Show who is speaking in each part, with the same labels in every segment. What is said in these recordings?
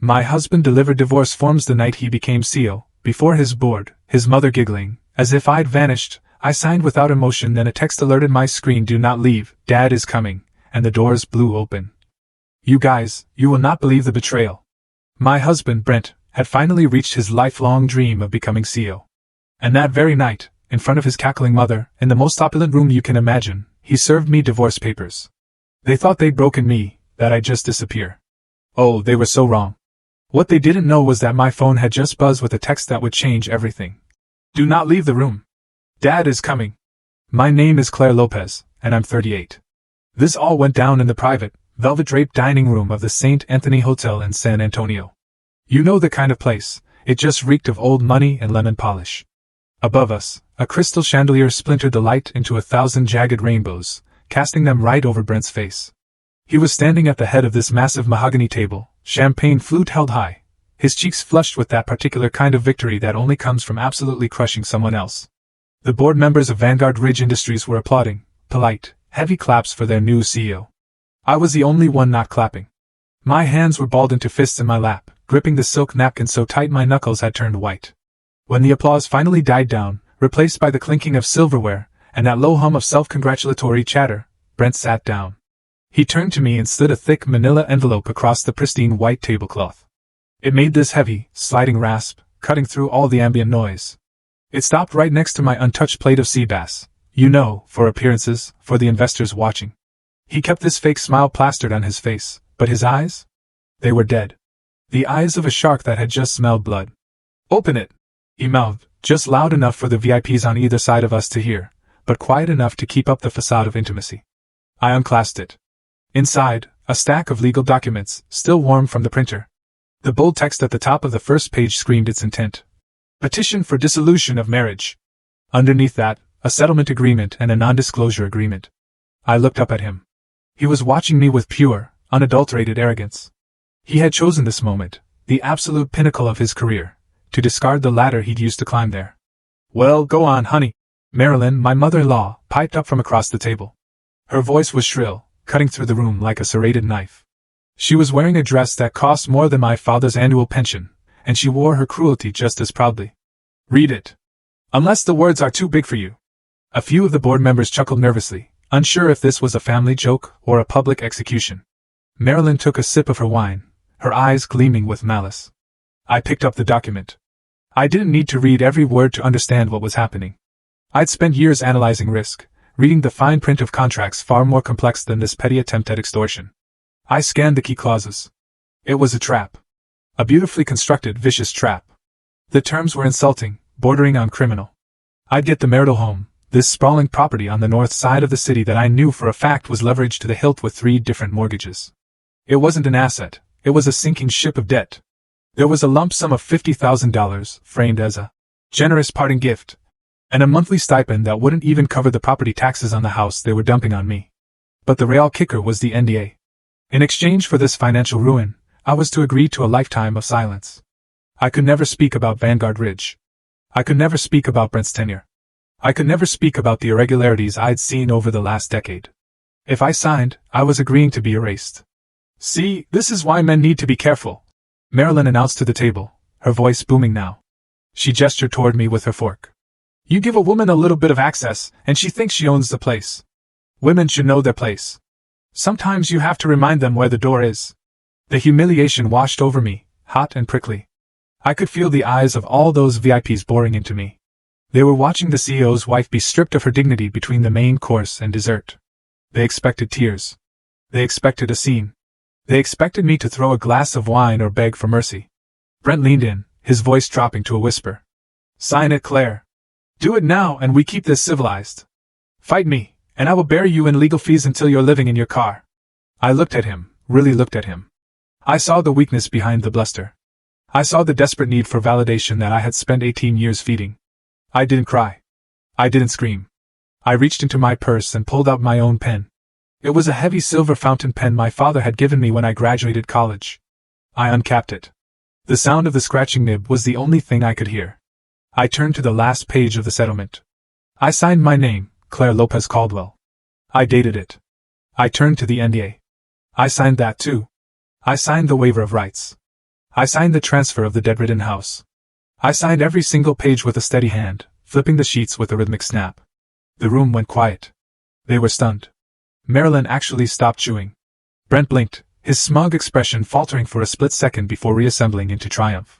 Speaker 1: My husband delivered divorce forms the night he became CEO. Before his board, his mother giggling, as if I'd vanished, I signed without emotion. Then a text alerted my screen, "Do not leave, Dad is coming," and the doors blew open. You guys, you will not believe the betrayal. My husband, Brent, had finally reached his lifelong dream of becoming CEO. And that very night, in front of his cackling mother, in the most opulent room you can imagine, he served me divorce papers. They thought they'd broken me, that I'd just disappear. Oh, they were so wrong. What they didn't know was that my phone had just buzzed with a text that would change everything. Do not leave the room. Dad is coming. My name is Claire Lopez, and I'm 38. This all went down in the private, velvet-draped dining room of the St. Anthony Hotel in San Antonio. You know the kind of place, it just reeked of old money and lemon polish. Above us, a crystal chandelier splintered the light into 1,000 jagged rainbows, casting them right over Brent's face. He was standing at the head of this massive mahogany table, champagne flute held high, his cheeks flushed with that particular kind of victory that only comes from absolutely crushing someone else. The board members of Vanguard Ridge Industries were applauding, polite, heavy claps for their new CEO. I was the only one not clapping. My hands were balled into fists in my lap, gripping the silk napkin so tight my knuckles had turned white. When the applause finally died down, replaced by the clinking of silverware, and that low hum of self-congratulatory chatter, Brent sat down. He turned to me and slid a thick manila envelope across the pristine white tablecloth. It made this heavy, sliding rasp, cutting through all the ambient noise. It stopped right next to my untouched plate of sea bass, you know, for appearances, for the investors watching. He kept this fake smile plastered on his face, but his eyes? They were dead. The eyes of a shark that had just smelled blood. Open it, he mouthed, just loud enough for the VIPs on either side of us to hear, but quiet enough to keep up the facade of intimacy. I unclasped it. Inside, a stack of legal documents, still warm from the printer. The bold text at the top of the first page screamed its intent. Petition for dissolution of marriage. Underneath that, a settlement agreement and a non-disclosure agreement. I looked up at him. He was watching me with pure, unadulterated arrogance. He had chosen this moment, the absolute pinnacle of his career, to discard the ladder he'd used to climb there. Well, go on, honey. Marilyn, my mother-in-law, piped up from across the table. Her voice was shrill, cutting through the room like a serrated knife. She was wearing a dress that cost more than my father's annual pension, and she wore her cruelty just as proudly. Read it. Unless the words are too big for you. A few of the board members chuckled nervously, unsure if this was a family joke or a public execution. Marilyn took a sip of her wine, her eyes gleaming with malice. I picked up the document. I didn't need to read every word to understand what was happening. I'd spent years analyzing risk, reading the fine print of contracts far more complex than this petty attempt at extortion. I scanned the key clauses. It was a trap. A beautifully constructed, vicious trap. The terms were insulting, bordering on criminal. I'd get the marital home, this sprawling property on the north side of the city that I knew for a fact was leveraged to the hilt with 3 different mortgages. It wasn't an asset, it was a sinking ship of debt. There was a lump sum of $50,000, framed as a generous parting gift, and a monthly stipend that wouldn't even cover the property taxes on the house they were dumping on me. But the real kicker was the NDA. In exchange for this financial ruin, I was to agree to a lifetime of silence. I could never speak about Vanguard Ridge. I could never speak about Brent's tenure. I could never speak about the irregularities I'd seen over the last decade. If I signed, I was agreeing to be erased. See, this is why men need to be careful, Marilyn announced to the table, her voice booming now. She gestured toward me with her fork. You give a woman a little bit of access, and she thinks she owns the place. Women should know their place. Sometimes you have to remind them where the door is. The humiliation washed over me, hot and prickly. I could feel the eyes of all those VIPs boring into me. They were watching the CEO's wife be stripped of her dignity between the main course and dessert. They expected tears. They expected a scene. They expected me to throw a glass of wine or beg for mercy. Brent leaned in, his voice dropping to a whisper. Sign it, Claire. Do it now and we keep this civilized. Fight me, and I will bury you in legal fees until you're living in your car. I looked at him, really looked at him. I saw the weakness behind the bluster. I saw the desperate need for validation that I had spent 18 years feeding. I didn't cry. I didn't scream. I reached into my purse and pulled out my own pen. It was a heavy silver fountain pen my father had given me when I graduated college. I uncapped it. The sound of the scratching nib was the only thing I could hear. I turned to the last page of the settlement. I signed my name, Claire Lopez Caldwell. I dated it. I turned to the NDA. I signed that too. I signed the waiver of rights. I signed the transfer of the debt-ridden house. I signed every single page with a steady hand, flipping the sheets with a rhythmic snap. The room went quiet. They were stunned. Marilyn actually stopped chewing. Brent blinked, his smug expression faltering for a split second before reassembling into triumph.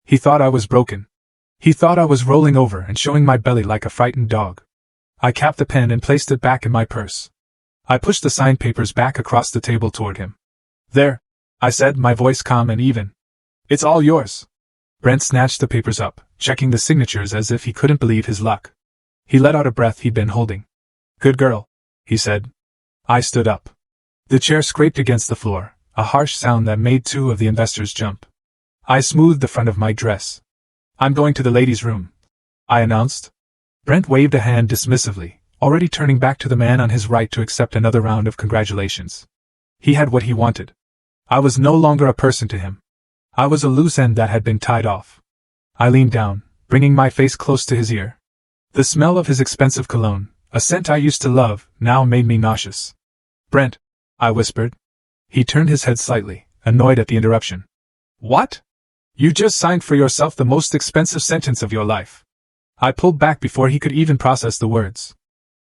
Speaker 1: He thought I was broken. He thought I was rolling over and showing my belly like a frightened dog. I capped the pen and placed it back in my purse. I pushed the signed papers back across the table toward him. "There," I said, my voice calm and even. "It's all yours." Brent snatched the papers up, checking the signatures as if he couldn't believe his luck. He let out a breath he'd been holding. "Good girl," he said. I stood up. The chair scraped against the floor, a harsh sound that made two of the investors jump. I smoothed the front of my dress. "I'm going to the ladies' room," I announced. Brent waved a hand dismissively, already turning back to the man on his right to accept another round of congratulations. He had what he wanted. I was no longer a person to him. I was a loose end that had been tied off. I leaned down, bringing my face close to his ear. The smell of his expensive cologne, a scent I used to love, now made me nauseous. "Brent," I whispered. He turned his head slightly, annoyed at the interruption. "What? You just signed for yourself the most expensive sentence of your life." I pulled back before he could even process the words.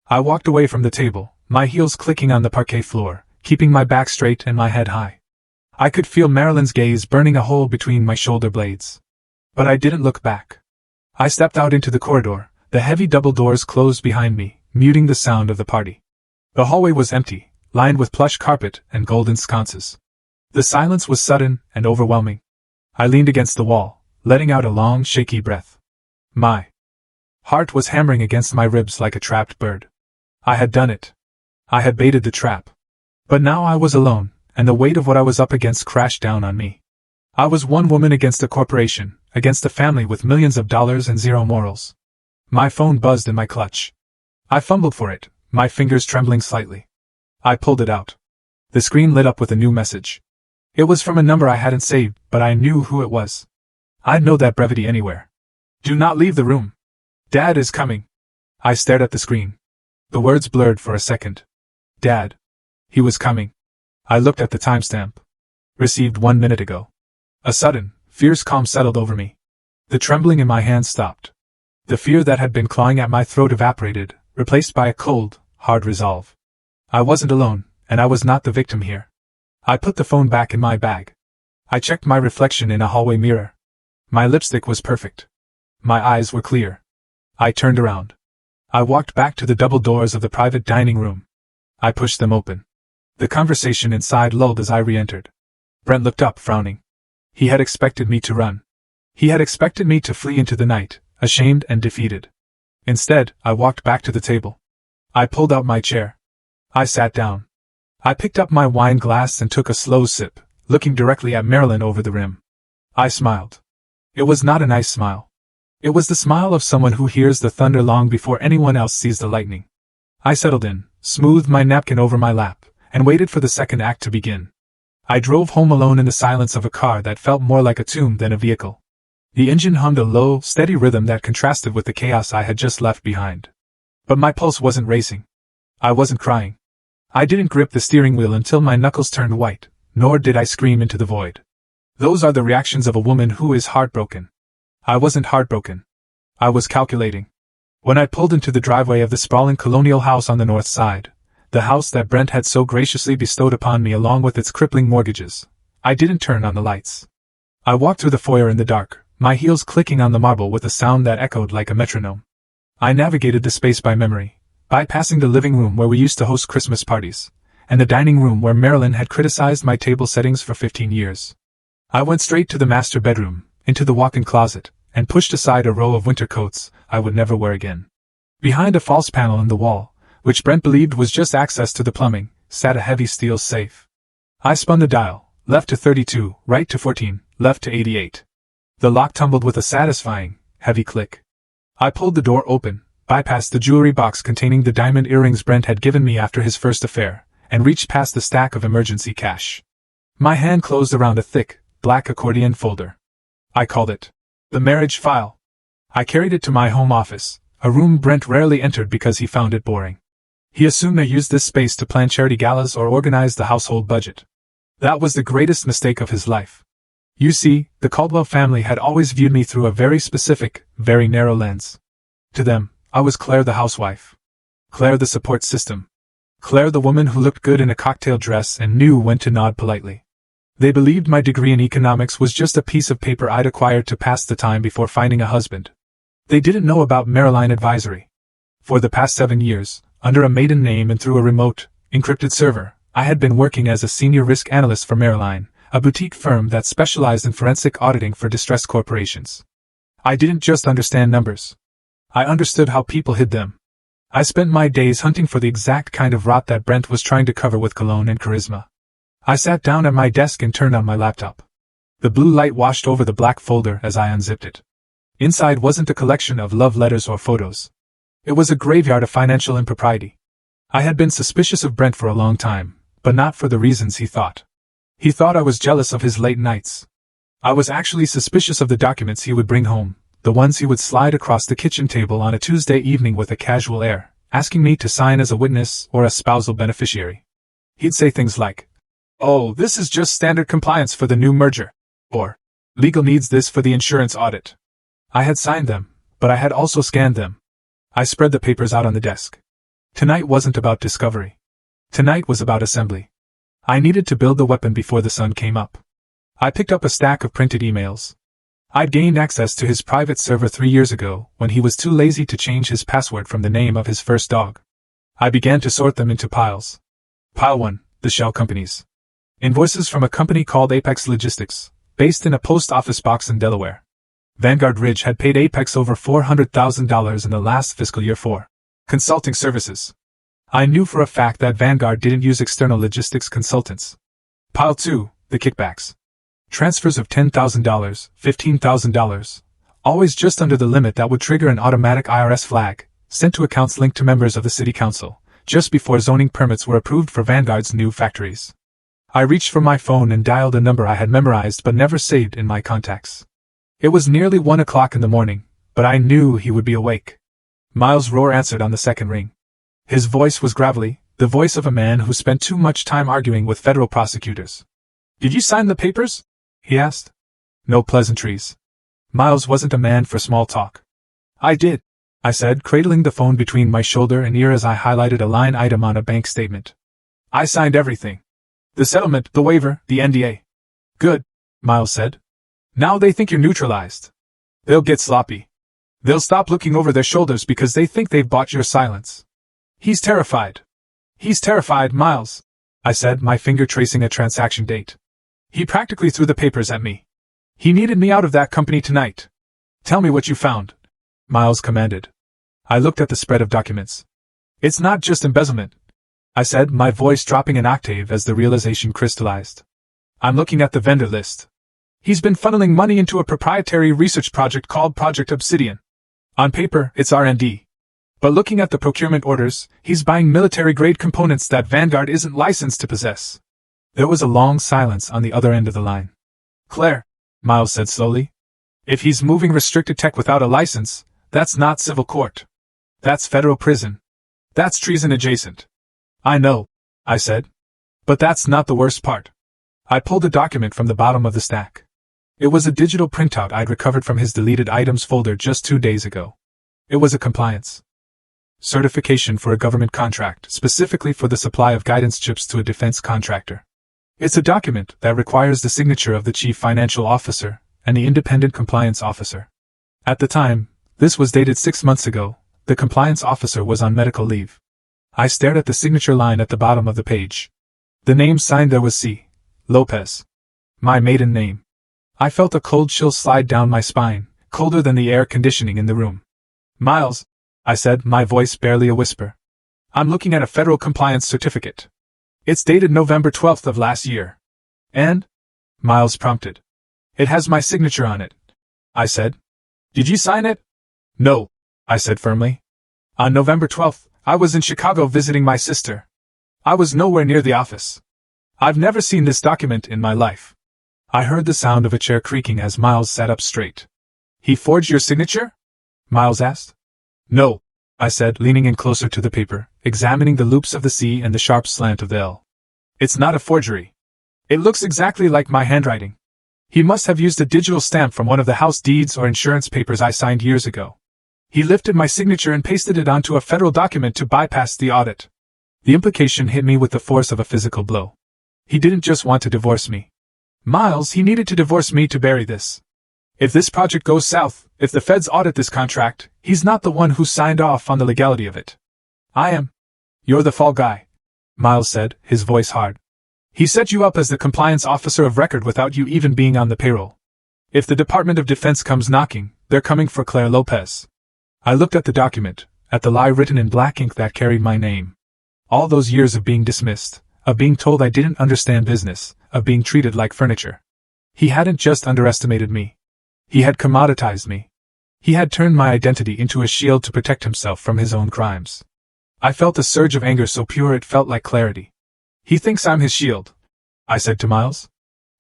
Speaker 1: I walked away from the table, my heels clicking on the parquet floor, keeping my back straight and my head high. I could feel Marilyn's gaze burning a hole between my shoulder blades. But I didn't look back. I stepped out into the corridor, the heavy double doors closed behind me, muting the sound of the party. The hallway was empty, lined with plush carpet and golden sconces. The silence was sudden and overwhelming. I leaned against the wall, letting out a long, shaky breath. My heart was hammering against my ribs like a trapped bird. I had done it. I had baited the trap. But now I was alone, and the weight of what I was up against crashed down on me. I was one woman against a corporation, against a family with millions of dollars and zero morals. My phone buzzed in my clutch. I fumbled for it, my fingers trembling slightly. I pulled it out. The screen lit up with a new message. It was from a number I hadn't saved, but I knew who it was. I'd know that brevity anywhere. "Do not leave the room. Dad is coming." I stared at the screen. The words blurred for a second. Dad. He was coming. I looked at the timestamp. Received 1 minute ago. A sudden, fierce calm settled over me. The trembling in my hands stopped. The fear that had been clawing at my throat evaporated, replaced by a cold, hard resolve. I wasn't alone, and I was not the victim here. I put the phone back in my bag. I checked my reflection in a hallway mirror. My lipstick was perfect. My eyes were clear. I turned around. I walked back to the double doors of the private dining room. I pushed them open. The conversation inside lulled as I re-entered. Brent looked up, frowning. He had expected me to run. He had expected me to flee into the night, ashamed and defeated. Instead, I walked back to the table. I pulled out my chair. I sat down. I picked up my wine glass and took a slow sip, looking directly at Marilyn over the rim. I smiled. It was not a nice smile. It was the smile of someone who hears the thunder long before anyone else sees the lightning. I settled in, smoothed my napkin over my lap, and waited for the second act to begin. I drove home alone in the silence of a car that felt more like a tomb than a vehicle. The engine hummed a low, steady rhythm that contrasted with the chaos I had just left behind. But my pulse wasn't racing. I wasn't crying. I didn't grip the steering wheel until my knuckles turned white, nor did I scream into the void. Those are the reactions of a woman who is heartbroken. I wasn't heartbroken. I was calculating. When I pulled into the driveway of the sprawling colonial house on the north side, the house that Brent had so graciously bestowed upon me along with its crippling mortgages, I didn't turn on the lights. I walked through the foyer in the dark, my heels clicking on the marble with a sound that echoed like a metronome. I navigated the space by memory, bypassing the living room where we used to host Christmas parties, and the dining room where Marilyn had criticized my table settings for 15 years. I went straight to the master bedroom, into the walk-in closet, and pushed aside a row of winter coats I would never wear again. Behind a false panel in the wall, which Brent believed was just access to the plumbing, sat a heavy steel safe. I spun the dial, left to 32, right to 14, left to 88. The lock tumbled with a satisfying, heavy click. I pulled the door open, bypassed the jewelry box containing the diamond earrings Brent had given me after his first affair, and reached past the stack of emergency cash. My hand closed around a thick, black accordion folder. I called it the marriage file. I carried it to my home office, a room Brent rarely entered because he found it boring. He assumed I used this space to plan charity galas or organize the household budget. That was the greatest mistake of his life. You see, the Caldwell family had always viewed me through a very specific, very narrow lens. To them, I was Claire the housewife. Claire the support system. Claire the woman who looked good in a cocktail dress and knew when to nod politely. They believed my degree in economics was just a piece of paper I'd acquired to pass the time before finding a husband. They didn't know about Maryline Advisory. For the past 7 years, under a maiden name and through a remote, encrypted server, I had been working as a senior risk analyst for Maryline, a boutique firm that specialized in forensic auditing for distressed corporations. I didn't just understand numbers. I understood how people hid them. I spent my days hunting for the exact kind of rot that Brent was trying to cover with cologne and charisma. I sat down at my desk and turned on my laptop. The blue light washed over the black folder as I unzipped it. Inside wasn't a collection of love letters or photos. It was a graveyard of financial impropriety. I had been suspicious of Brent for a long time, but not for the reasons he thought. He thought I was jealous of his late nights. I was actually suspicious of the documents he would bring home, the ones he would slide across the kitchen table on a Tuesday evening with a casual air, asking me to sign as a witness or a spousal beneficiary. He'd say things like, "Oh, this is just standard compliance for the new merger," or, "Legal needs this for the insurance audit." I had signed them, but I had also scanned them. I spread the papers out on the desk. Tonight wasn't about discovery. Tonight was about assembly. I needed to build the weapon before the sun came up. I picked up a stack of printed emails. I'd gained access to his private server 3 years ago when he was too lazy to change his password from the name of his first dog. I began to sort them into piles. Pile 1, the shell companies. Invoices from a company called Apex Logistics, based in a post office box in Delaware. Vanguard Ridge had paid Apex over $400,000 in the last fiscal year for consulting services. I knew for a fact that Vanguard didn't use external logistics consultants. Pile 2, the kickbacks. Transfers of $10,000, $15,000, always just under the limit that would trigger an automatic IRS flag, sent to accounts linked to members of the city council, just before zoning permits were approved for Vanguard's new factories. I reached for my phone and dialed a number I had memorized but never saved in my contacts. It was nearly 1 o'clock in the morning, but I knew he would be awake. Miles Rohr answered on the second ring. His voice was gravelly, the voice of a man who spent too much time arguing with federal prosecutors. "Did you sign the papers?" he asked. No pleasantries. Miles wasn't a man for small talk. "I did," I said, cradling the phone between my shoulder and ear as I highlighted a line item on a bank statement. "I signed everything. The settlement, the waiver, the NDA." "Good," Miles said. "Now they think you're neutralized. They'll get sloppy. They'll stop looking over their shoulders because they think they've bought your silence." "He's terrified." "He's terrified, Miles," I said, my finger tracing a transaction date. "He practically threw the papers at me. He needed me out of that company tonight." "Tell me what you found," Miles commanded. I looked at the spread of documents. "It's not just embezzlement," I said, my voice dropping an octave as the realization crystallized. "I'm looking at the vendor list. He's been funneling money into a proprietary research project called Project Obsidian. On paper, it's R&D. But looking at the procurement orders, he's buying military-grade components that Vanguard isn't licensed to possess." There was a long silence on the other end of the line. "Claire," Miles said slowly, "if he's moving restricted tech without a license, that's not civil court. That's federal prison. That's treason adjacent." "I know," I said. "But that's not the worst part." I pulled a document from the bottom of the stack. It was a digital printout I'd recovered from his deleted items folder just 2 days ago. It was a compliance certification for a government contract, specifically for the supply of guidance chips to a defense contractor. It's a document that requires the signature of the chief financial officer and the independent compliance officer. At the time, this was dated 6 months ago, the compliance officer was on medical leave. I stared at the signature line at the bottom of the page. The name signed there was C. Lopez. My maiden name. I felt a cold chill slide down my spine, colder than the air conditioning in the room. "Miles," I said, my voice barely a whisper. "I'm looking at a federal compliance certificate. It's dated November 12th of last year." "And?" Miles prompted. "It has my signature on it," I said. "Did you sign it?" "No," I said firmly. "On November 12th, I was in Chicago visiting my sister. I was nowhere near the office. I've never seen this document in my life." I heard the sound of a chair creaking as Miles sat up straight. "He forged your signature?" Miles asked. "No," I said, leaning in closer to the paper, examining the loops of the C and the sharp slant of the L. "It's not a forgery. It looks exactly like my handwriting. He must have used a digital stamp from one of the house deeds or insurance papers I signed years ago. He lifted my signature and pasted it onto a federal document to bypass the audit. The implication hit me with the force of a physical blow. He didn't just want to divorce me. Miles, he needed to divorce me to bury this. If this project goes south, if the feds audit this contract, he's not the one who signed off on the legality of it. I am. You're the fall guy, Miles said, his voice hard. He set you up as the compliance officer of record without you even being on the payroll. If the Department of Defense comes knocking, they're coming for Claire Lopez. I looked at the document, at the lie written in black ink that carried my name. All those years of being dismissed, of being told I didn't understand business, of being treated like furniture. He hadn't just underestimated me. He had commoditized me. He had turned my identity into a shield to protect himself from his own crimes. I felt a surge of anger so pure it felt like clarity. He thinks I'm his shield, I said to Miles.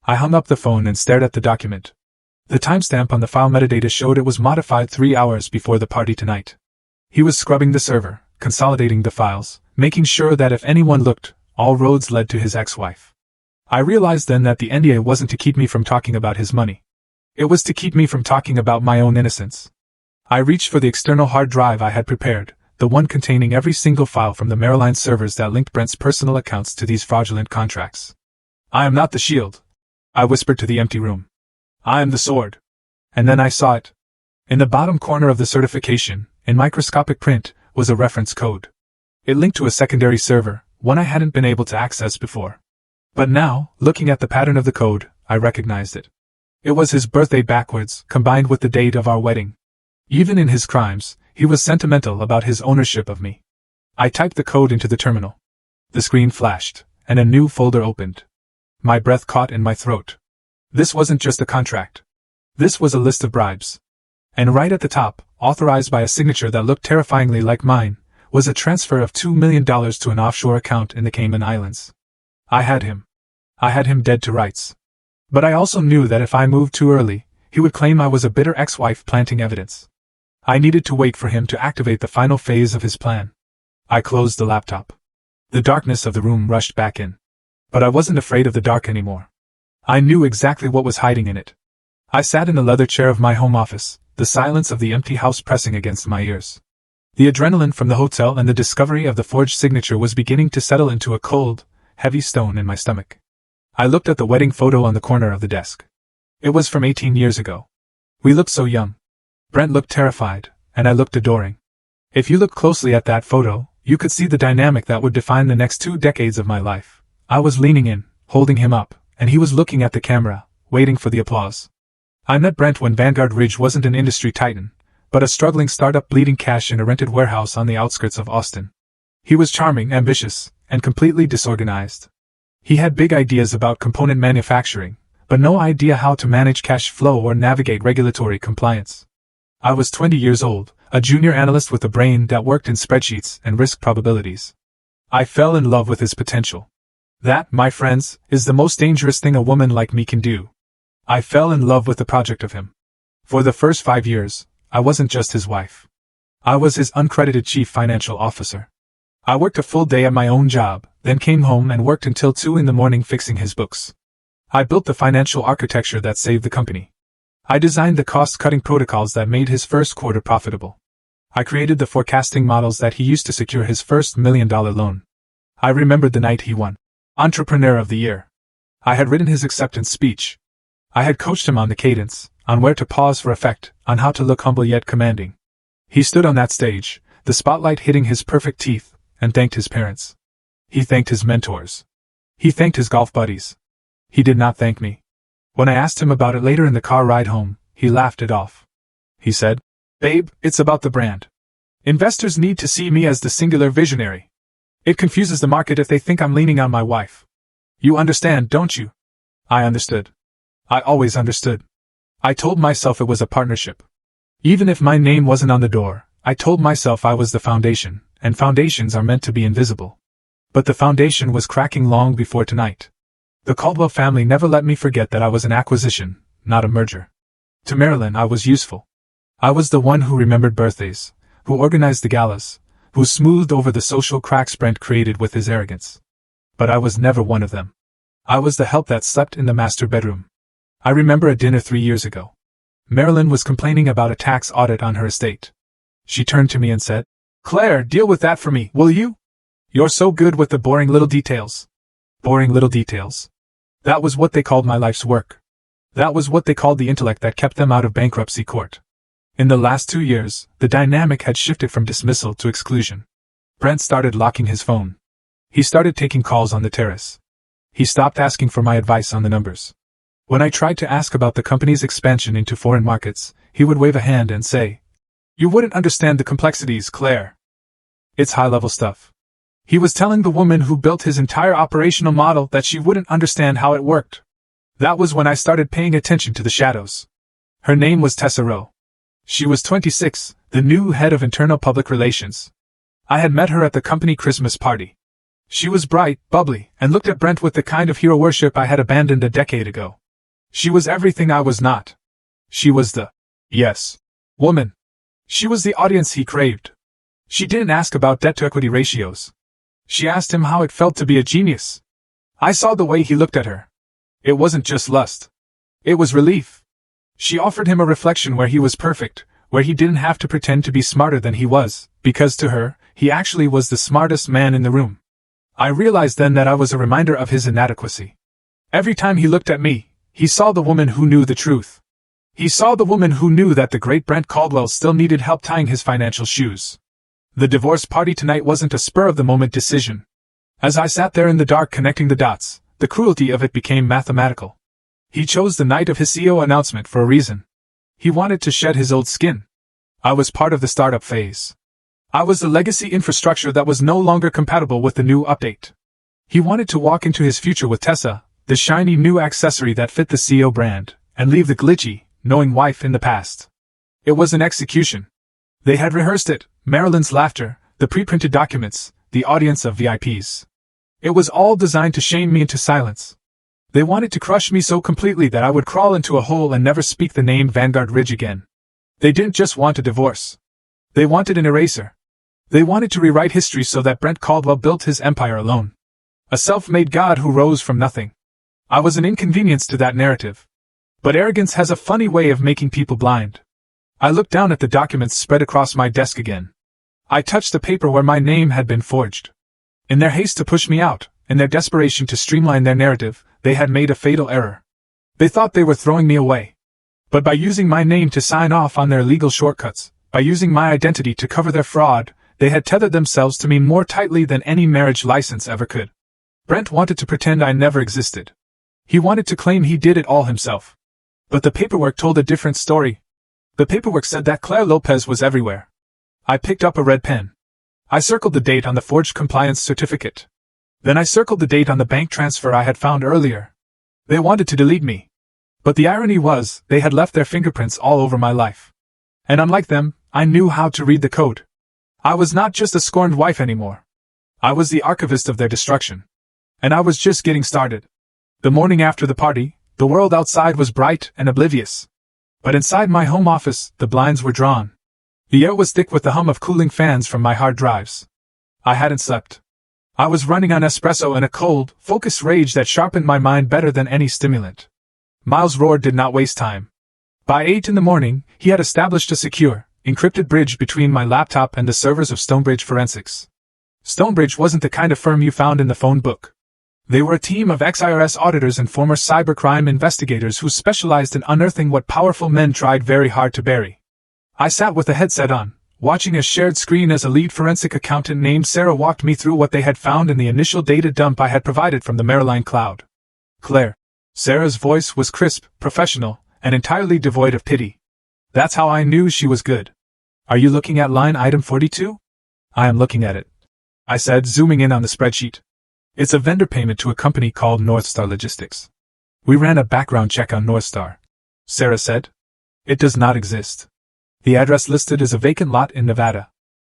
Speaker 1: I hung up the phone and stared at the document. The timestamp on the file metadata showed it was modified 3 hours before the party tonight. He was scrubbing the server, consolidating the files, making sure that if anyone looked, all roads led to his ex-wife. I realized then that the NDA wasn't to keep me from talking about his money. It was to keep me from talking about my own innocence. I reached for the external hard drive I had prepared, the one containing every single file from the Maryline servers that linked Brent's personal accounts to these fraudulent contracts. I am not the shield, I whispered to the empty room. I am the sword. And then I saw it. In the bottom corner of the certification, in microscopic print, was a reference code. It linked to a secondary server, one I hadn't been able to access before. But now, looking at the pattern of the code, I recognized it. It was his birthday backwards, combined with the date of our wedding. Even in his crimes, he was sentimental about his ownership of me. I typed the code into the terminal. The screen flashed, and a new folder opened. My breath caught in my throat. This wasn't just a contract. This was a list of bribes. And right at the top, authorized by a signature that looked terrifyingly like mine, was a transfer of $2 million to an offshore account in the Cayman Islands. I had him. I had him dead to rights. But I also knew that if I moved too early, he would claim I was a bitter ex-wife planting evidence. I needed to wait for him to activate the final phase of his plan. I closed the laptop. The darkness of the room rushed back in. But I wasn't afraid of the dark anymore. I knew exactly what was hiding in it. I sat in the leather chair of my home office, the silence of the empty house pressing against my ears. The adrenaline from the hotel and the discovery of the forged signature was beginning to settle into a cold, heavy stone in my stomach. I looked at the wedding photo on the corner of the desk. It was from 18 years ago. We looked so young. Brent looked terrified, and I looked adoring. If you look closely at that photo, you could see the dynamic that would define the next 2 decades of my life. I was leaning in, holding him up, and he was looking at the camera, waiting for the applause. I met Brent when Vanguard Ridge wasn't an industry titan, but a struggling startup bleeding cash in a rented warehouse on the outskirts of Austin. He was charming, ambitious, and completely disorganized. He had big ideas about component manufacturing, but no idea how to manage cash flow or navigate regulatory compliance. I was 20 years old, a junior analyst with a brain that worked in spreadsheets and risk probabilities. I fell in love with his potential. That, my friends, is the most dangerous thing a woman like me can do. I fell in love with the project of him. For the first 5 years, I wasn't just his wife. I was his uncredited chief financial officer. I worked a full day at my own job, then came home and worked until 2 in the morning fixing his books. I built the financial architecture that saved the company. I designed the cost-cutting protocols that made his first quarter profitable. I created the forecasting models that he used to secure his first $1 million loan. I remembered the night he won Entrepreneur of the Year. I had written his acceptance speech. I had coached him on the cadence, on where to pause for effect, on how to look humble yet commanding. He stood on that stage, the spotlight hitting his perfect teeth, and thanked his parents. He thanked his mentors. He thanked his golf buddies. He did not thank me. When I asked him about it later in the car ride home, he laughed it off. He said, "Babe, it's about the brand. Investors need to see me as the singular visionary. It confuses the market if they think I'm leaning on my wife. You understand, don't you?" I understood. I always understood. I told myself it was a partnership. Even if my name wasn't on the door, I told myself I was the foundation, and foundations are meant to be invisible. But the foundation was cracking long before tonight. The Caldwell family never let me forget that I was an acquisition, not a merger. To Marilyn I was useful. I was the one who remembered birthdays, who organized the galas, who smoothed over the social cracks Brent created with his arrogance. But I was never one of them. I was the help that slept in the master bedroom. I remember a dinner 3 years ago. Marilyn was complaining about a tax audit on her estate. She turned to me and said, "Claire, deal with that for me, will you? You're so good with the boring little details." Boring little details. That was what they called my life's work. That was what they called the intellect that kept them out of bankruptcy court. In the last 2 years, the dynamic had shifted from dismissal to exclusion. Brent started locking his phone. He started taking calls on the terrace. He stopped asking for my advice on the numbers. When I tried to ask about the company's expansion into foreign markets, he would wave a hand and say, "You wouldn't understand the complexities, Claire. It's high-level stuff." He was telling the woman who built his entire operational model that she wouldn't understand how it worked. That was when I started paying attention to the shadows. Her name was Tessa Rowe. She was 26, the new head of internal public relations. I had met her at the company Christmas party. She was bright, bubbly, and looked at Brent with the kind of hero worship I had abandoned a decade ago. She was everything I was not. She was the woman. She was the audience he craved. She didn't ask about debt-to-equity ratios. She asked him how it felt to be a genius. I saw the way he looked at her. It wasn't just lust. It was relief. She offered him a reflection where he was perfect, where he didn't have to pretend to be smarter than he was, because to her, he actually was the smartest man in the room. I realized then that I was a reminder of his inadequacy. Every time he looked at me, he saw the woman who knew the truth. He saw the woman who knew that the great Brent Caldwell still needed help tying his financial shoes. The divorce party tonight wasn't a spur-of-the-moment decision. As I sat there in the dark connecting the dots, the cruelty of it became mathematical. He chose the night of his CEO announcement for a reason. He wanted to shed his old skin. I was part of the startup phase. I was the legacy infrastructure that was no longer compatible with the new update. He wanted to walk into his future with Tessa, the shiny new accessory that fit the CEO brand, and leave the glitchy, knowing wife in the past. It was an execution. They had rehearsed it, Marilyn's laughter, the pre-printed documents, the audience of VIPs. It was all designed to shame me into silence. They wanted to crush me so completely that I would crawl into a hole and never speak the name Vanguard Ridge again. They didn't just want a divorce. They wanted an eraser. They wanted to rewrite history so that Brent Caldwell built his empire alone. A self-made god who rose from nothing. I was an inconvenience to that narrative. But arrogance has a funny way of making people blind. I looked down at the documents spread across my desk again. I touched the paper where my name had been forged. In their haste to push me out, in their desperation to streamline their narrative, they had made a fatal error. They thought they were throwing me away. But by using my name to sign off on their legal shortcuts, by using my identity to cover their fraud, they had tethered themselves to me more tightly than any marriage license ever could. Brent wanted to pretend I never existed. He wanted to claim he did it all himself. But the paperwork told a different story. The paperwork said that Claire Lopez was everywhere. I picked up a red pen. I circled the date on the forged compliance certificate. Then I circled the date on the bank transfer I had found earlier. They wanted to delete me. But the irony was, they had left their fingerprints all over my life. And unlike them, I knew how to read the code. I was not just a scorned wife anymore. I was the archivist of their destruction. And I was just getting started. The morning after the party, the world outside was bright and oblivious. But inside my home office, the blinds were drawn. The air was thick with the hum of cooling fans from my hard drives. I hadn't slept. I was running on espresso and a cold, focused rage that sharpened my mind better than any stimulant. Miles Rohr did not waste time. By 8 in the morning, he had established a secure, encrypted bridge between my laptop and the servers of Stonebridge Forensics. Stonebridge wasn't the kind of firm you found in the phone book. They were a team of ex-IRS auditors and former cybercrime investigators who specialized in unearthing what powerful men tried very hard to bury. I sat with a headset on, watching a shared screen as a lead forensic accountant named Sarah walked me through what they had found in the initial data dump I had provided from the Maryline cloud. Claire. Sarah's voice was crisp, professional, and entirely devoid of pity. That's how I knew she was good. Are you looking at line item 42? I am looking at it, I said, zooming in on the spreadsheet. It's a vendor payment to a company called Northstar Logistics. We ran a background check on Northstar, Sarah said. It does not exist. The address listed is a vacant lot in Nevada.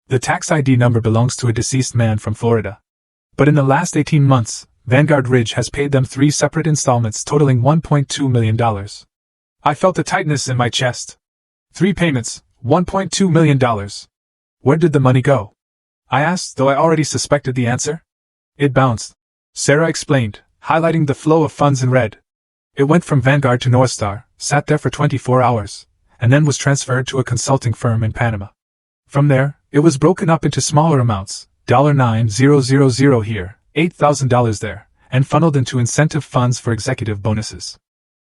Speaker 1: The tax ID number belongs to a deceased man from Florida. But in the last 18 months, Vanguard Ridge has paid them 3 separate installments totaling $1.2 million. I felt a tightness in my chest. 3 payments, $1.2 million. Where did the money go? I asked, though I already suspected the answer. It bounced, Sarah explained, highlighting the flow of funds in red. It went from Vanguard to Northstar, sat there for 24 hours, and then was transferred to a consulting firm in Panama. From there, it was broken up into smaller amounts, $9,000 here, $8,000 there, and funneled into incentive funds for executive bonuses.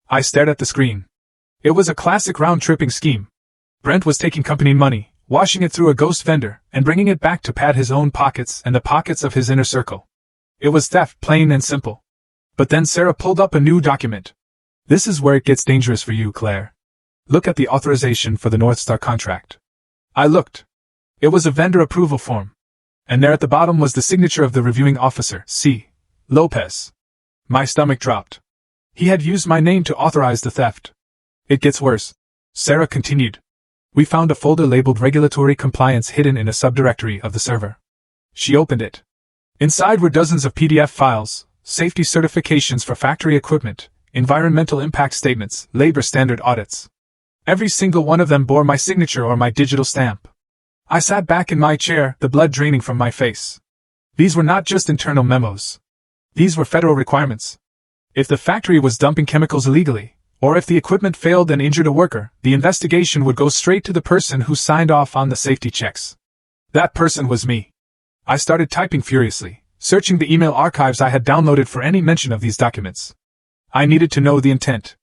Speaker 1: I stared at the screen. It was a classic round-tripping scheme. Brent was taking company money, washing it through a ghost vendor, and bringing it back to pad his own pockets and the pockets of his inner circle. It was theft, plain and simple. But then Sarah pulled up a new document. This is where it gets dangerous for you, Claire. Look at the authorization for the Northstar contract. I looked. It was a vendor approval form. And there at the bottom was the signature of the reviewing officer, C. Lopez. My stomach dropped. He had used my name to authorize the theft. It gets worse. Sarah continued. We found a folder labeled Regulatory Compliance hidden in a subdirectory of the server. She opened it. Inside were dozens of PDF files, safety certifications for factory equipment, environmental impact statements, labor standard audits. Every single one of them bore my signature or my digital stamp. I sat back in my chair, the blood draining from my face. These were not just internal memos. These were federal requirements. If the factory was dumping chemicals illegally, or if the equipment failed and injured a worker, the investigation would go straight to the person who signed off on the safety checks. That person was me. I started typing furiously, searching the email archives I had downloaded for any mention of these documents. I needed to know the intent.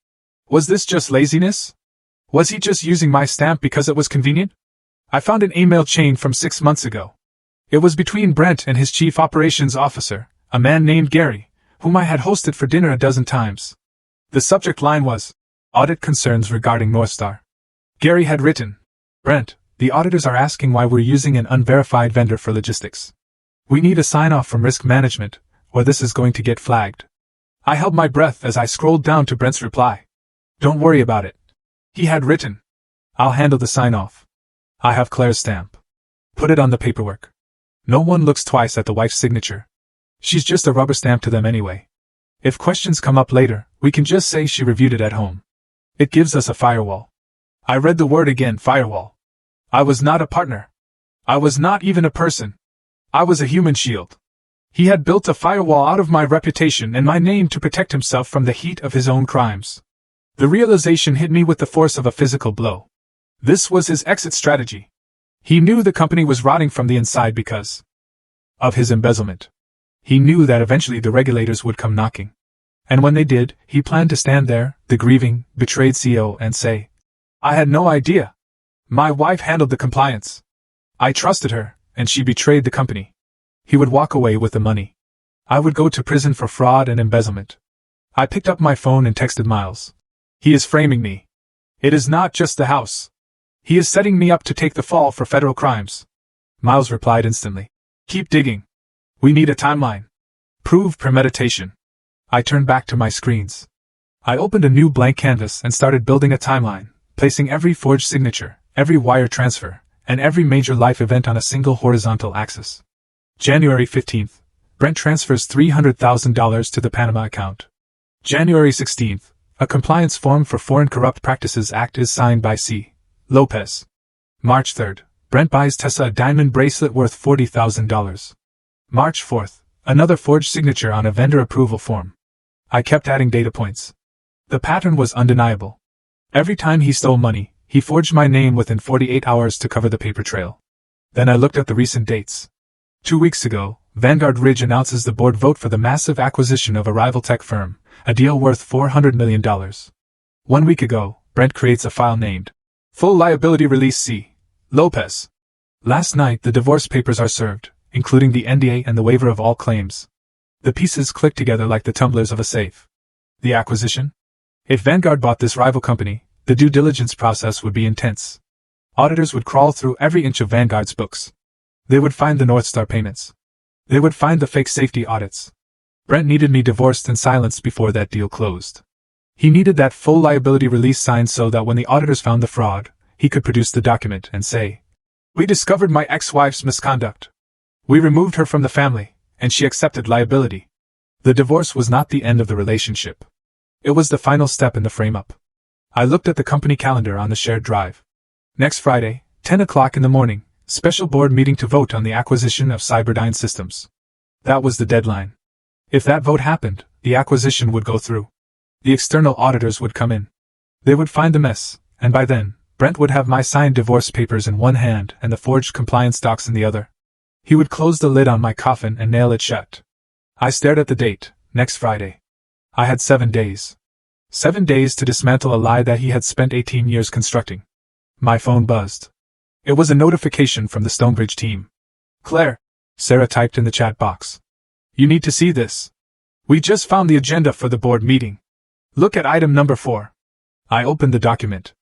Speaker 1: Was this just laziness? Was he just using my stamp because it was convenient? I found an email chain from 6 months ago. It was between Brent and his chief operations officer, a man named Gary, whom I had hosted for dinner a dozen times. The subject line was, Audit concerns regarding Northstar. Gary had written, Brent, the auditors are asking why we're using an unverified vendor for logistics. We need a sign-off from risk management, or this is going to get flagged. I held my breath as I scrolled down to Brent's reply. Don't worry about it. He had written, I'll handle the sign-off. I have Claire's stamp. Put it on the paperwork. No one looks twice at the wife's signature. She's just a rubber stamp to them anyway. If questions come up later, we can just say she reviewed it at home. It gives us a firewall. I read the word again, firewall. I was not a partner. I was not even a person. I was a human shield. He had built a firewall out of my reputation and my name to protect himself from the heat of his own crimes. The realization hit me with the force of a physical blow. This was his exit strategy. He knew the company was rotting from the inside because of his embezzlement. He knew that eventually the regulators would come knocking. And when they did, he planned to stand there, the grieving, betrayed CEO, and say, I had no idea. My wife handled the compliance. I trusted her, and she betrayed the company. He would walk away with the money. I would go to prison for fraud and embezzlement. I picked up my phone and texted Miles. He is framing me. It is not just the house. He is setting me up to take the fall for federal crimes. Miles replied instantly. Keep digging. We need a timeline. Prove premeditation. I turned back to my screens. I opened a new blank canvas and started building a timeline, placing every forged signature, every wire transfer, and every major life event on a single horizontal axis. January 15th. Brent transfers $300,000 to the Panama account. January 16th. A compliance form for Foreign Corrupt Practices Act is signed by C. Lopez. March 3rd. Brent buys Tessa a diamond bracelet worth $40,000. March 4th. Another forged signature on a vendor approval form. I kept adding data points. The pattern was undeniable. Every time he stole money, he forged my name within 48 hours to cover the paper trail. Then I looked at the recent dates. 2 weeks ago, Vanguard Ridge announces the board vote for the massive acquisition of a rival tech firm, a deal worth $400 million. 1 week ago, Brent creates a file named Full Liability Release C. Lopez. Last night the divorce papers are served, including the NDA and the waiver of all claims. The pieces click together like the tumblers of a safe. The acquisition? If Vanguard bought this rival company, the due diligence process would be intense. Auditors would crawl through every inch of Vanguard's books. They would find the Northstar payments. They would find the fake safety audits. Brent needed me divorced and silenced before that deal closed. He needed that full liability release signed so that when the auditors found the fraud, he could produce the document and say, We discovered my ex-wife's misconduct. We removed her from the family, and she accepted liability. The divorce was not the end of the relationship. It was the final step in the frame-up. I looked at the company calendar on the shared drive. Next Friday, 10 o'clock in the morning, special board meeting to vote on the acquisition of Cyberdyne Systems. That was the deadline. If that vote happened, the acquisition would go through. The external auditors would come in. They would find the mess, and by then, Brent would have my signed divorce papers in one hand and the forged compliance docs in the other. He would close the lid on my coffin and nail it shut. I stared at the date, next Friday. I had 7 days. 7 days to dismantle a lie that he had spent 18 years constructing. My phone buzzed. It was a notification from the Stonebridge team. "Claire," Sarah typed in the chat box. "You need to see this. We just found the agenda for the board meeting. Look at item number 4. I opened the document.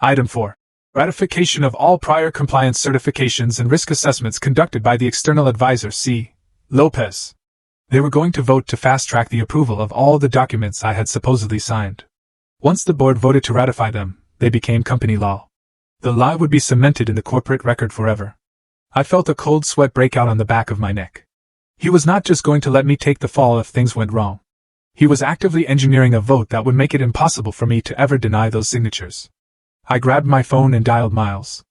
Speaker 1: Item 4. Ratification of all prior compliance certifications and risk assessments conducted by the external advisor C. Lopez. They were going to vote to fast-track the approval of all the documents I had supposedly signed. Once the board voted to ratify them, they became company law. The lie would be cemented in the corporate record forever. I felt a cold sweat break out on the back of my neck. He was not just going to let me take the fall if things went wrong. He was actively engineering a vote that would make it impossible for me to ever deny those signatures. I grabbed my phone and dialed Miles.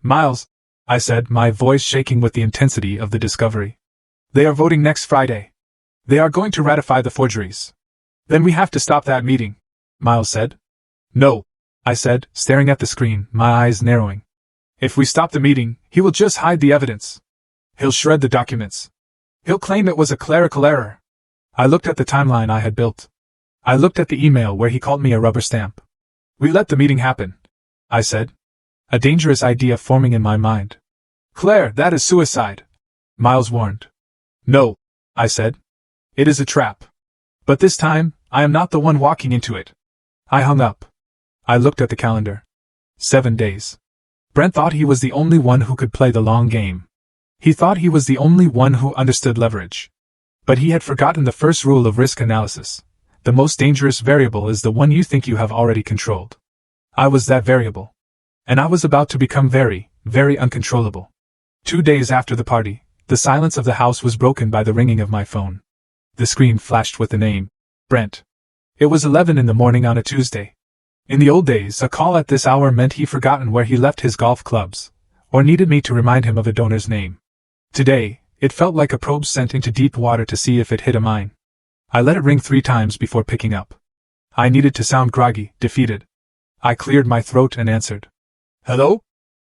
Speaker 1: "Miles," I said, my voice shaking with the intensity of the discovery. "They are voting next Friday. They are going to ratify the forgeries. Then we have to stop that meeting," Miles said. "No," I said, staring at the screen, my eyes narrowing. "If we stop the meeting, he will just hide the evidence. He'll shred the documents. He'll claim it was a clerical error." I looked at the timeline I had built. I looked at the email where he called me a rubber stamp. "We let the meeting happen," I said. A dangerous idea forming in my mind. "Claire, that is suicide," Miles warned. "No," I said. "It is a trap. But this time, I am not the one walking into it." I hung up. I looked at the calendar. 7 days. Brent thought he was the only one who could play the long game. He thought he was the only one who understood leverage. But he had forgotten the first rule of risk analysis. The most dangerous variable is the one you think you have already controlled. I was that variable. And I was about to become very, very uncontrollable. 2 days after the party, the silence of the house was broken by the ringing of my phone. The screen flashed with the name, Brent. It was 11 in the morning on a Tuesday. In the old days, a call at this hour meant he'd forgotten where he left his golf clubs, or needed me to remind him of a donor's name. Today, it felt like a probe sent into deep water to see if it hit a mine. I let it ring 3 times before picking up. I needed to sound groggy, defeated. I cleared my throat and answered. "Hello?"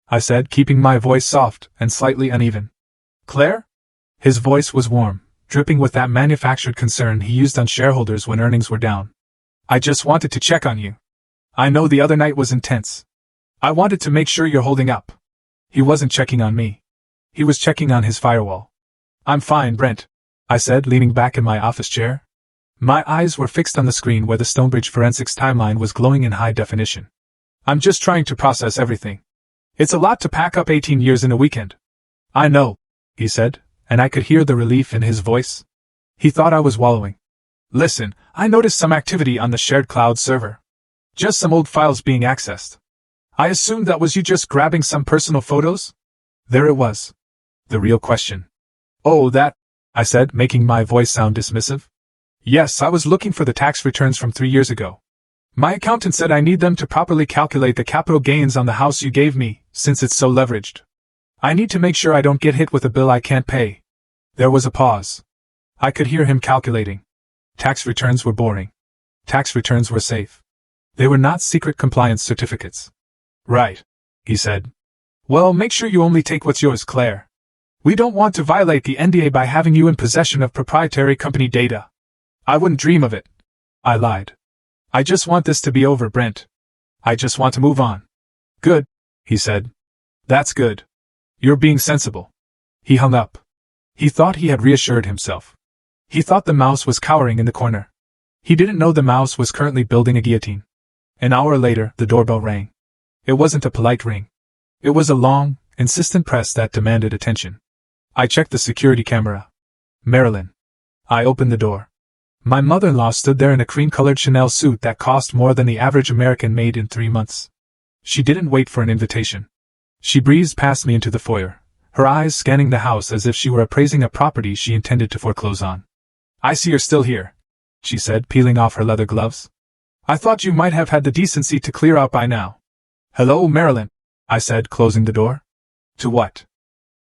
Speaker 1: I said, keeping my voice soft and slightly uneven. "Claire?" His voice was warm, dripping with that manufactured concern he used on shareholders when earnings were down. "I just wanted to check on you. I know the other night was intense. I wanted to make sure you're holding up." He wasn't checking on me. He was checking on his firewall. "I'm fine, Brent," I said, leaning back in my office chair. My eyes were fixed on the screen where the Stonebridge Forensics timeline was glowing in high definition. "I'm just trying to process everything. It's a lot to pack up 18 years in a weekend." "I know," he said, and I could hear the relief in his voice. He thought I was wallowing. "Listen, I noticed some activity on the shared cloud server. Just some old files being accessed. I assumed that was you just grabbing some personal photos?" There it was. The real question. "Oh, that," I said, making my voice sound dismissive. "Yes, I was looking for the tax returns from 3 years ago. My accountant said I need them to properly calculate the capital gains on the house you gave me, since it's so leveraged. I need to make sure I don't get hit with a bill I can't pay." There was a pause. I could hear him calculating. Tax returns were boring. Tax returns were safe. They were not secret compliance certificates. "Right," he said. "Well, make sure you only take what's yours, Claire. We don't want to violate the NDA by having you in possession of proprietary company data." "I wouldn't dream of it," I lied. "I just want this to be over, Brent. I just want to move on." "Good," he said. "That's good. You're being sensible." He hung up. He thought he had reassured himself. He thought the mouse was cowering in the corner. He didn't know the mouse was currently building a guillotine. An hour later, the doorbell rang. It wasn't a polite ring. It was a long, insistent press that demanded attention. I checked the security camera. Marilyn. I opened the door. My mother-in-law stood there in a cream-colored Chanel suit that cost more than the average American made in 3 months. She didn't wait for an invitation. She breezed past me into the foyer, her eyes scanning the house as if she were appraising a property she intended to foreclose on. "I see you're still here," she said, peeling off her leather gloves. "I thought you might have had the decency to clear out by now." "Hello, Marilyn," I said, closing the door. "To what?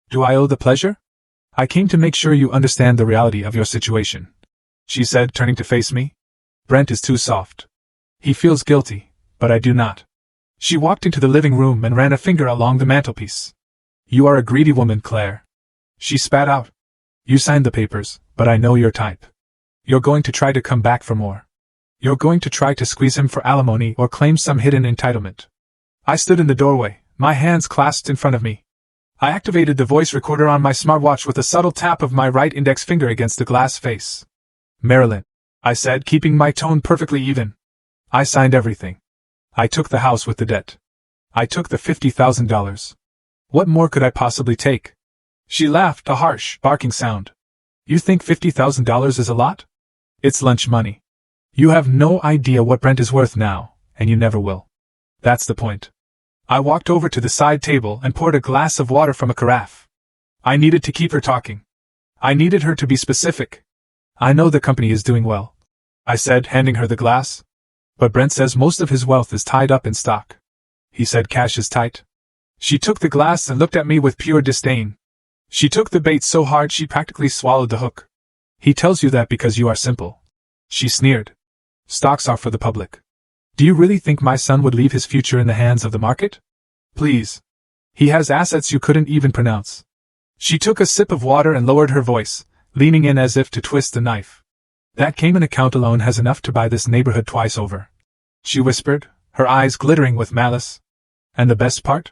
Speaker 1: Do I owe the pleasure?" "I came to make sure you understand the reality of your situation," she said, turning to face me. Brent is too soft. He feels guilty, but I do not. She walked into the living room and ran a finger along the mantelpiece. You are a greedy woman, Claire. She spat out. You signed the papers, but I know your type. You're going to try to come back for more. You're going to try to squeeze him for alimony or claim some hidden entitlement. I stood in the doorway, my hands clasped in front of me. I activated the voice recorder on my smartwatch with a subtle tap of my right index finger against the glass face. Marilyn, I said, keeping my tone perfectly even. I signed everything. I took the house with the debt. I took the $50,000. What more could I possibly take? She laughed, a harsh, barking sound. You think $50,000 is a lot? It's lunch money. You have no idea what Brent is worth now, and you never will. That's the point. I walked over to the side table and poured a glass of water from a carafe. I needed to keep her talking. I needed her to be specific. I know the company is doing well, I said, handing her the glass. But Brent says most of his wealth is tied up in stock. He said cash is tight. She took the glass and looked at me with pure disdain. She took the bait so hard she practically swallowed the hook. He tells you that because you are simple. She sneered. Stocks are for the public. Do you really think my son would leave his future in the hands of the market? Please. He has assets you couldn't even pronounce. She took a sip of water and lowered her voice, leaning in as if to twist the knife. That Cayman account alone has enough to buy this neighborhood twice over. She whispered, her eyes glittering with malice. And the best part?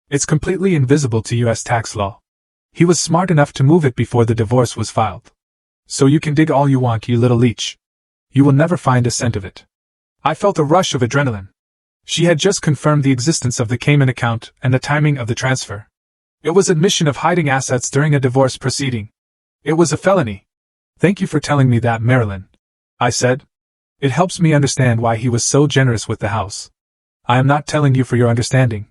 Speaker 1: It's completely invisible to U.S. tax law. He was smart enough to move it before the divorce was filed. So you can dig all you want, you little leech. You will never find a cent of it. I felt a rush of adrenaline. She had just confirmed the existence of the Cayman account and the timing of the transfer. It was admission of hiding assets during a divorce proceeding. It was a felony. Thank you for telling me that, Marilyn, I said. It helps me understand why he was so generous with the house. I am not telling you for your understanding,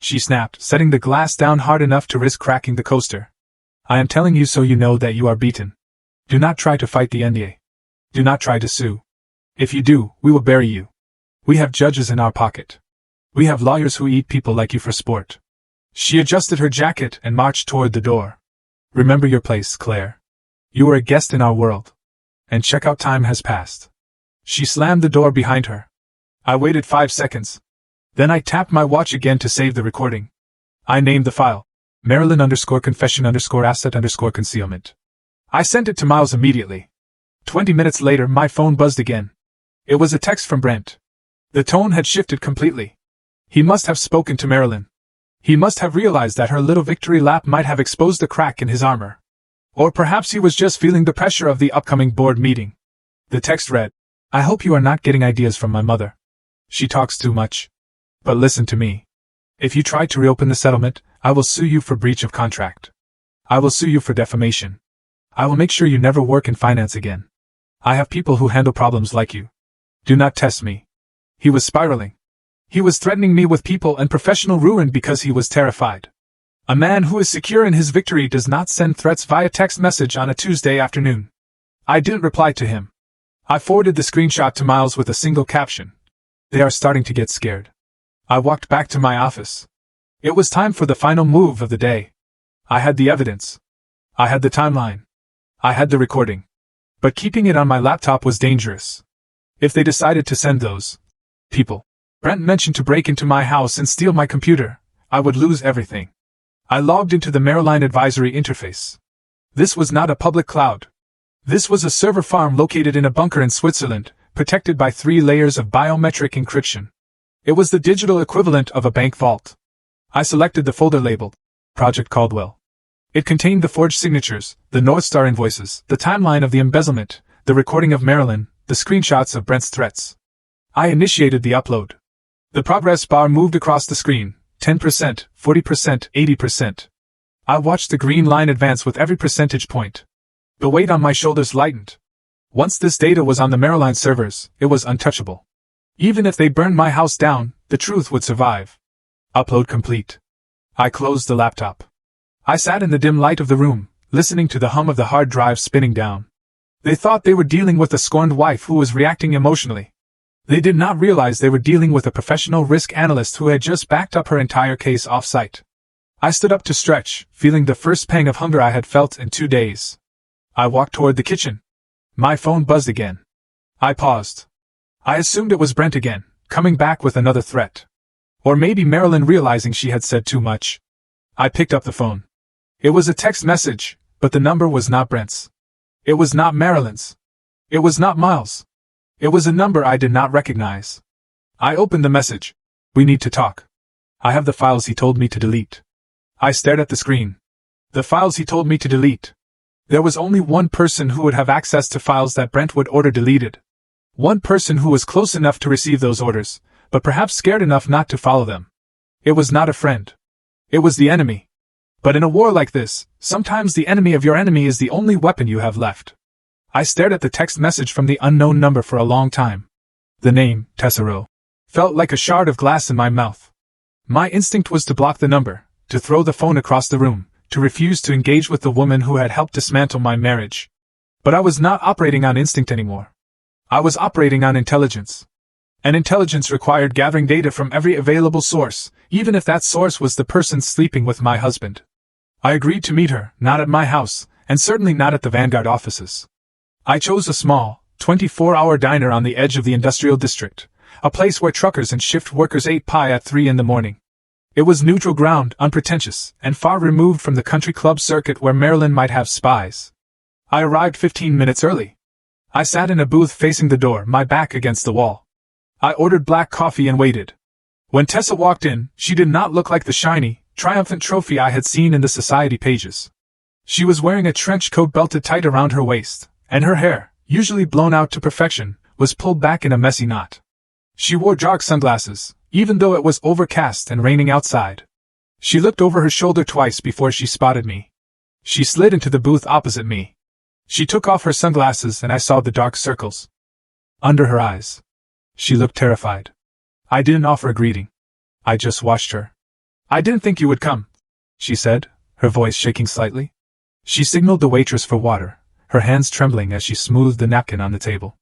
Speaker 1: she snapped, setting the glass down hard enough to risk cracking the coaster. I am telling you so you know that you are beaten. Do not try to fight the NDA. Do not try to sue. If you do, we will bury you. We have judges in our pocket. We have lawyers who eat people like you for sport. She adjusted her jacket and marched toward the door. Remember your place, Claire. You are a guest in our world. And checkout time has passed. She slammed the door behind her. I waited 5 seconds. Then I tapped my watch again to save the recording. I named the file. Marilyn_confession_asset_concealment. I sent it to Miles immediately. 20 minutes later, my phone buzzed again. It was a text from Brent. The tone had shifted completely. He must have spoken to Marilyn. He must have realized that her little victory lap might have exposed a crack in his armor. Or perhaps he was just feeling the pressure of the upcoming board meeting. The text read, I hope you are not getting ideas from my mother. She talks too much. But listen to me. If you try to reopen the settlement, I will sue you for breach of contract. I will sue you for defamation. I will make sure you never work in finance again. I have people who handle problems like you. Do not test me. He was spiraling. He was threatening me with people and professional ruin because he was terrified. A man who is secure in his victory does not send threats via text message on a Tuesday afternoon. I didn't reply to him. I forwarded the screenshot to Miles with a single caption. They are starting to get scared. I walked back to my office. It was time for the final move of the day. I had the evidence. I had the timeline. I had the recording. But keeping it on my laptop was dangerous. If they decided to send those people Brent mentioned to break into my house and steal my computer, I would lose everything. I logged into the Maryline advisory interface. This was not a public cloud. This was a server farm located in a bunker in Switzerland, protected by 3 layers of biometric encryption. It was the digital equivalent of a bank vault. I selected the folder labeled Project Caldwell. It contained the forged signatures, the North Star invoices, the timeline of the embezzlement, the recording of Marilyn, the screenshots of Brent's threats. I initiated the upload. The progress bar moved across the screen, 10%, 40%, 80%. I watched the green line advance with every percentage point. The weight on my shoulders lightened. Once this data was on the Maryline servers, it was untouchable. Even if they burned my house down, the truth would survive. Upload complete. I closed the laptop. I sat in the dim light of the room, listening to the hum of the hard drive spinning down. They thought they were dealing with a scorned wife who was reacting emotionally. They did not realize they were dealing with a professional risk analyst who had just backed up her entire case off-site. I stood up to stretch, feeling the first pang of hunger I had felt in 2 days. I walked toward the kitchen. My phone buzzed again. I paused. I assumed it was Brent again, coming back with another threat. Or maybe Marilyn realizing she had said too much. I picked up the phone. It was a text message, but the number was not Brent's. It was not Marilyn's. It was not Miles'. It was a number I did not recognize. I opened the message. "We need to talk. I have the files he told me to delete." I stared at the screen. The files he told me to delete. There was only one person who would have access to files that Brent would order deleted. One person who was close enough to receive those orders, but perhaps scared enough not to follow them. It was not a friend. It was the enemy. But in a war like this, sometimes the enemy of your enemy is the only weapon you have left. I stared at the text message from the unknown number for a long time. The name, Tessero, felt like a shard of glass in my mouth. My instinct was to block the number, to throw the phone across the room, to refuse to engage with the woman who had helped dismantle my marriage. But I was not operating on instinct anymore. I was operating on intelligence. And intelligence required gathering data from every available source, even if that source was the person sleeping with my husband. I agreed to meet her, not at my house, and certainly not at the Vanguard offices. I chose a small, 24-hour diner on the edge of the industrial district, a place where truckers and shift workers ate pie at 3 in the morning. It was neutral ground, unpretentious, and far removed from the country club circuit where Marilyn might have spies. I arrived 15 minutes early. I sat in a booth facing the door, my back against the wall. I ordered black coffee and waited. When Tessa walked in, she did not look like the shiny, triumphant trophy I had seen in the society pages. She was wearing a trench coat belted tight around her waist, and her hair, usually blown out to perfection, was pulled back in a messy knot. She wore dark sunglasses, even though it was overcast and raining outside. She looked over her shoulder twice before she spotted me. She slid into the booth opposite me. She took off her sunglasses and I saw the dark circles under her eyes. She looked terrified. I didn't offer a greeting. I just watched her. "I didn't think you would come," she said, her voice shaking slightly. She signaled the waitress for water, her hands trembling as she smoothed the napkin on the table.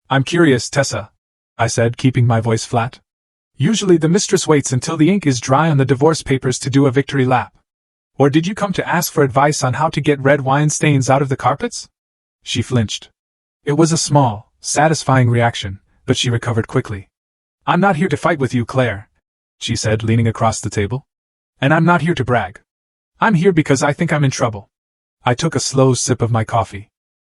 Speaker 1: "I'm curious, Tessa," I said, keeping my voice flat. "Usually the mistress waits until the ink is dry on the divorce papers to do a victory lap. Or did you come to ask for advice on how to get red wine stains out of the carpets?" She flinched. It was a small, satisfying reaction, but she recovered quickly. "I'm not here to fight with you, Claire," she said, leaning across the table. "And I'm not here to brag. I'm here because I think I'm in trouble." I took a slow sip of my coffee.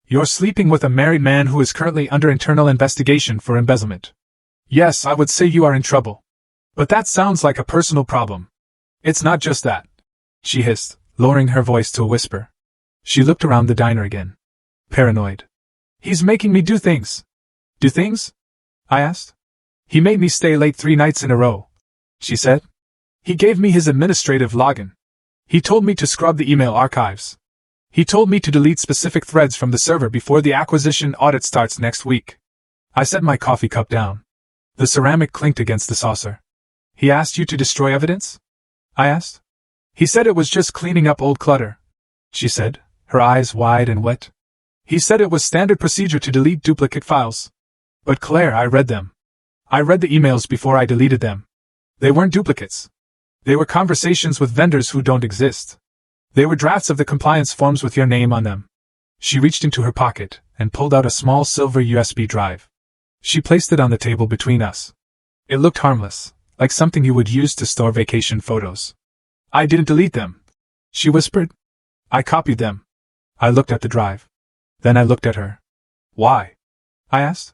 Speaker 1: "You're sleeping with a married man who is currently under internal investigation for embezzlement. Yes, I would say you are in trouble. But that sounds like a personal problem." "It's not just that," she hissed, lowering her voice to a whisper. She looked around the diner again. Paranoid. "He's making me do things." "Do things?" I asked. "He made me stay late 3 nights in a row," she said. "He gave me his administrative login. He told me to scrub the email archives. He told me to delete specific threads from the server before the acquisition audit starts next week." I set my coffee cup down. The ceramic clinked against the saucer. "He asked you to destroy evidence?" I asked. "He said it was just cleaning up old clutter," she said, her eyes wide and wet. "He said it was standard procedure to delete duplicate files. But Claire, I read them. I read the emails before I deleted them. They weren't duplicates. They were conversations with vendors who don't exist. They were drafts of the compliance forms with your name on them." She reached into her pocket and pulled out a small silver USB drive. She placed it on the table between us. It looked harmless, like something you would use to store vacation photos. "I didn't delete them," she whispered. "I copied them." I looked at the drive. Then I looked at her. "Why?" I asked.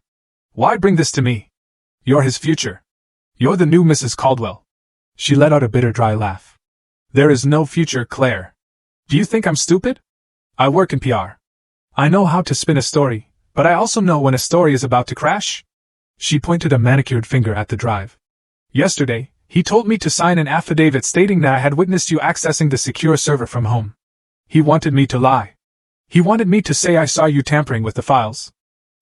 Speaker 1: "Why bring this to me? You're his future. You're the new Mrs. Caldwell." She let out a bitter, dry laugh. "There is no future, Claire. Do you think I'm stupid? I work in PR. I know how to spin a story, but I also know when a story is about to crash." She pointed a manicured finger at the drive. "Yesterday, he told me to sign an affidavit stating that I had witnessed you accessing the secure server from home. He wanted me to lie. He wanted me to say I saw you tampering with the files."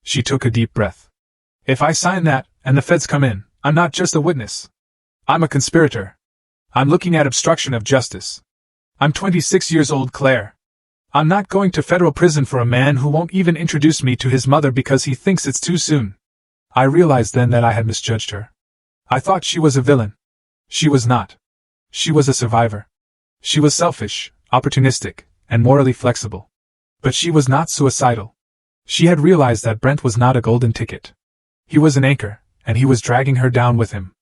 Speaker 1: She took a deep breath. "If I sign that, and the feds come in, I'm not just a witness. I'm a conspirator. I'm looking at obstruction of justice. I'm 26 years old, Claire. I'm not going to federal prison for a man who won't even introduce me to his mother because he thinks it's too soon." I realized then that I had misjudged her. I thought she was a villain. She was not. She was a survivor. She was selfish, opportunistic, and morally flexible. But she was not suicidal. She had realized that Brent was not a golden ticket. He was an anchor, and he was dragging her down with him.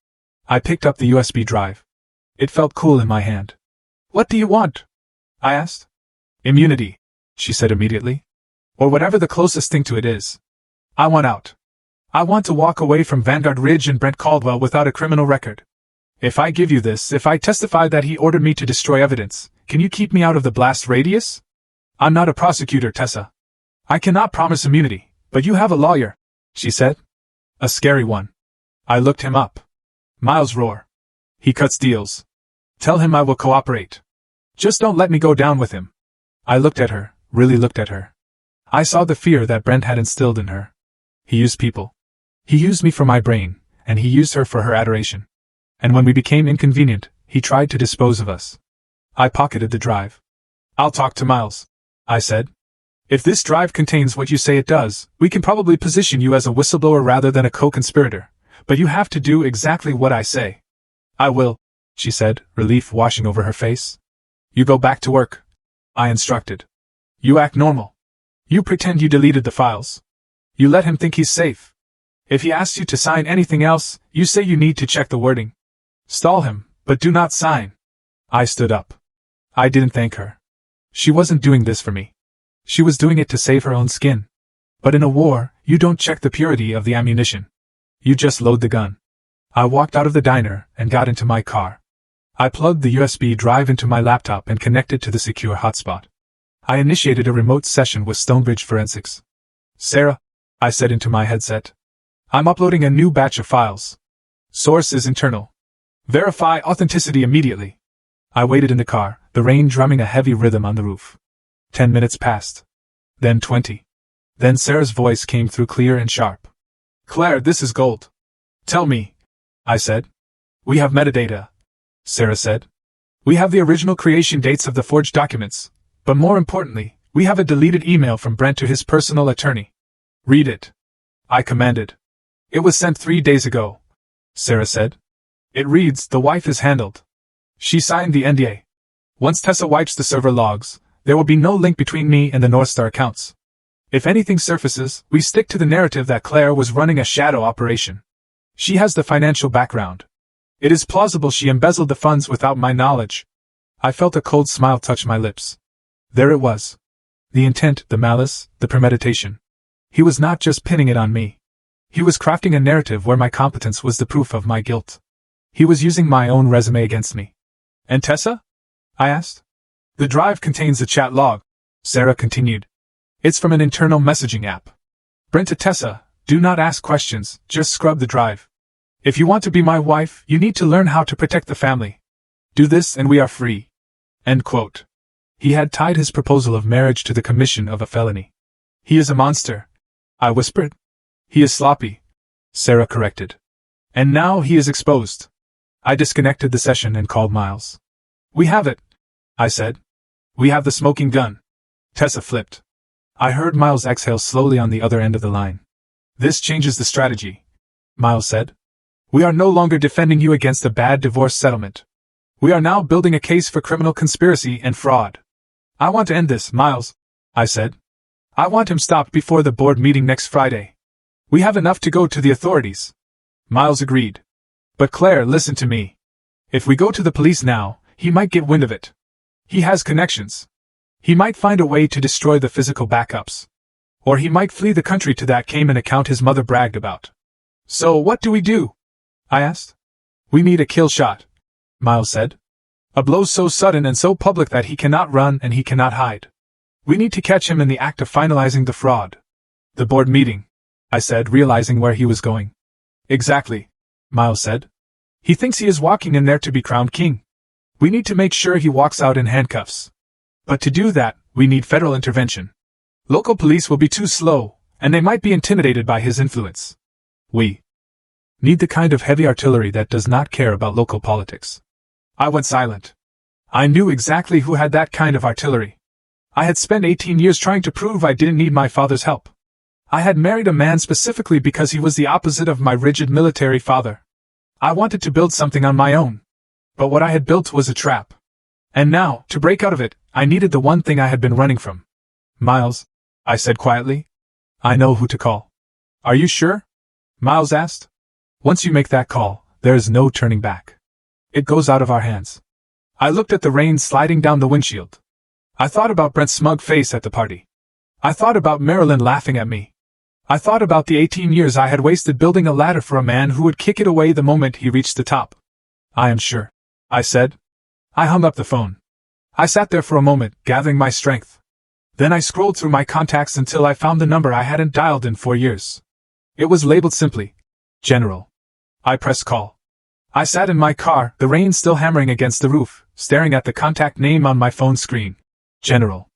Speaker 1: I picked up the USB drive. It felt cool in my hand. "What do you want?" I asked. "Immunity," she said immediately. "Or whatever the closest thing to it is. I want out. I want to walk away from Vanguard Ridge and Brent Caldwell without a criminal record. If I give you this, if I testify that he ordered me to destroy evidence, can you keep me out of the blast radius? I'm not a prosecutor, Tessa. I cannot promise immunity, but you have a lawyer," she said. "A scary one." I looked him up. "Miles Rohr. He cuts deals. Tell him I will cooperate. Just don't let me go down with him." I looked at her, really looked at her. I saw the fear that Brent had instilled in her. He used people. He used me for my brain, and he used her for her adoration. And when we became inconvenient, he tried to dispose of us. I pocketed the drive. "I'll talk to Miles," I said. "If this drive contains what you say it does, we can probably position you as a whistleblower rather than a co-conspirator, but you have to do exactly what I say." "I will," she said, relief washing over her face. "You go back to work," I instructed. "You act normal. You pretend you deleted the files. You let him think he's safe. If he asks you to sign anything else, you say you need to check the wording. Stall him, but do not sign." I stood up. I didn't thank her. She wasn't doing this for me. She was doing it to save her own skin. But in a war, you don't check the purity of the ammunition. You just load the gun. I walked out of the diner and got into my car. I plugged the USB drive into my laptop and connected to the secure hotspot. I initiated a remote session with Stonebridge Forensics. "Sarah," I said into my headset. "I'm uploading a new batch of files. Source is internal. Verify authenticity immediately." I waited in the car, the rain drumming a heavy rhythm on the roof. 10 minutes passed. Then 20. Then Sarah's voice came through clear and sharp. "Claire, this is gold. Tell me," I said. "We have metadata," Sarah said. "We have the original creation dates of the forged documents, but more importantly, we have a deleted email from Brent to his personal attorney. Read it," I commanded. "It was sent 3 days ago," Sarah said. "It reads, 'The wife is handled.' She signed the NDA. Once Tessa wipes the server logs, there will be no link between me and the North Star accounts. If anything surfaces, we stick to the narrative that Claire was running a shadow operation. She has the financial background. It is plausible she embezzled the funds without my knowledge." I felt a cold smile touch my lips. There it was. The intent, the malice, the premeditation. He was not just pinning it on me. He was crafting a narrative where my competence was the proof of my guilt. He was using my own resume against me. "And Tessa?" I asked. "The drive contains a chat log," Sarah continued. "It's from an internal messaging app. Brent to Tessa, do not ask questions, just scrub the drive. If you want to be my wife, you need to learn how to protect the family. Do this and we are free." End quote. He had tied his proposal of marriage to the commission of a felony. "He is a monster," I whispered. "He is sloppy," Sarah corrected. "And now he is exposed." I disconnected the session and called Miles. "We have it," I said. "We have the smoking gun." Tessa flipped. I heard Miles exhale slowly on the other end of the line. "This changes the strategy," Miles said. "We are no longer defending you against a bad divorce settlement. We are now building a case for criminal conspiracy and fraud. I want to end this, Miles," I said. "I want him stopped before the board meeting next Friday. We have enough to go to the authorities." Miles agreed. "But Claire, listen to me. If we go to the police now, he might get wind of it. He has connections. He might find a way to destroy the physical backups. Or he might flee the country to that Cayman account his mother bragged about. So what do we do?" I asked. "We need a kill shot," Miles said. "A blow so sudden and so public that he cannot run and he cannot hide. We need to catch him in the act of finalizing the fraud." "The board meeting," I said, realizing where he was going. "Exactly," Miles said. "He thinks he is walking in there to be crowned king. We need to make sure he walks out in handcuffs. But to do that, we need federal intervention. Local police will be too slow, and they might be intimidated by his influence. We need the kind of heavy artillery that does not care about local politics." I went silent. I knew exactly who had that kind of artillery. I had spent 18 years trying to prove I didn't need my father's help. I had married a man specifically because he was the opposite of my rigid military father. I wanted to build something on my own. But what I had built was a trap. And now, to break out of it, I needed the one thing I had been running from. "Miles," I said quietly, "I know who to call." "Are you sure?" Miles asked. Once you make that call, there is no turning back. It goes out of our hands. I looked at the rain sliding down the windshield. I thought about Brent's smug face at the party. I thought about Marilyn laughing at me. I thought about the 18 years I had wasted building a ladder for a man who would kick it away the moment he reached the top. I am sure, I said. I hung up the phone. I sat there for a moment, gathering my strength. Then I scrolled through my contacts until I found the number I hadn't dialed in 4 years. It was labeled simply, General. I pressed call. I sat in my car, the rain still hammering against the roof, staring at the contact name on my phone screen. General.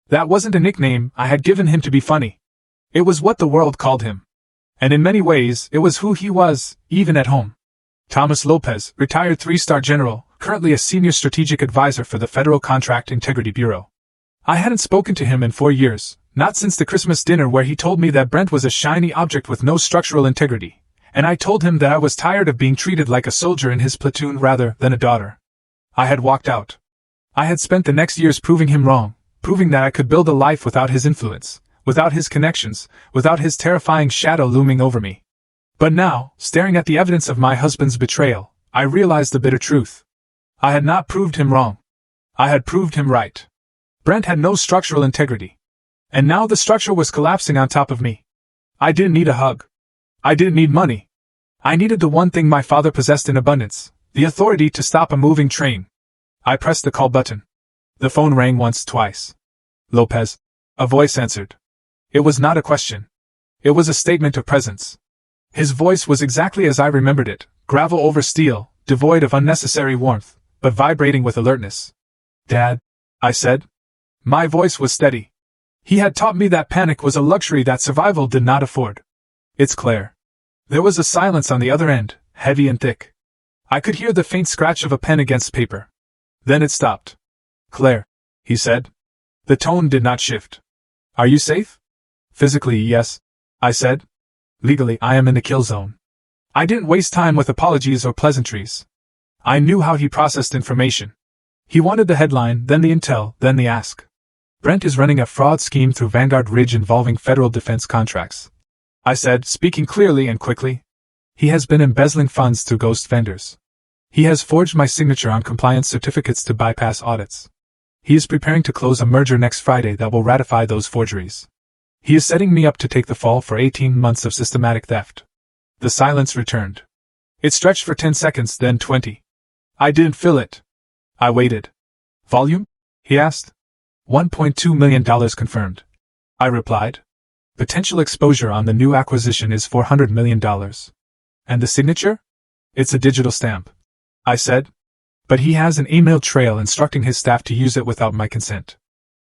Speaker 1: That wasn't a nickname I had given him to be funny. It was what the world called him. And in many ways, it was who he was, even at home. Thomas Lopez, retired 3-star general, currently a senior strategic advisor for the Federal Contract Integrity Bureau. I hadn't spoken to him in 4 years, not since the Christmas dinner where he told me that Brent was a shiny object with no structural integrity, and I told him that I was tired of being treated like a soldier in his platoon rather than a daughter. I had walked out. I had spent the next years proving him wrong, proving that I could build a life without his influence, without his connections, without his terrifying shadow looming over me. But now, staring at the evidence of my husband's betrayal, I realized the bitter truth. I had not proved him wrong. I had proved him right. Brent had no structural integrity. And now the structure was collapsing on top of me. I didn't need a hug. I didn't need money. I needed the one thing my father possessed in abundance, the authority to stop a moving train. I pressed the call button. The phone rang once, twice. Lopez. A voice answered. It was not a question. It was a statement of presence. His voice was exactly as I remembered it, gravel over steel, devoid of unnecessary warmth, but vibrating with alertness. Dad, I said. My voice was steady. He had taught me that panic was a luxury that survival did not afford. It's Claire. There was a silence on the other end, heavy and thick. I could hear the faint scratch of a pen against paper. Then it stopped. Claire, he said. The tone did not shift. Are you safe? Physically, yes, I said. Legally, I am in the kill zone. I didn't waste time with apologies or pleasantries. I knew how he processed information. He wanted the headline, then the intel, then the ask. Brent is running a fraud scheme through Vanguard Ridge involving federal defense contracts. I said, speaking clearly and quickly. He has been embezzling funds through ghost vendors. He has forged my signature on compliance certificates to bypass audits. He is preparing to close a merger next Friday that will ratify those forgeries. He is setting me up to take the fall for 18 months of systematic theft. The silence returned. It stretched for 10 seconds, then 20. I didn't feel it. I waited. Volume? He asked. $1.2 million confirmed. I replied. Potential exposure on the new acquisition is $400 million. And the signature? It's a digital stamp. I said. But he has an email trail instructing his staff to use it without my consent.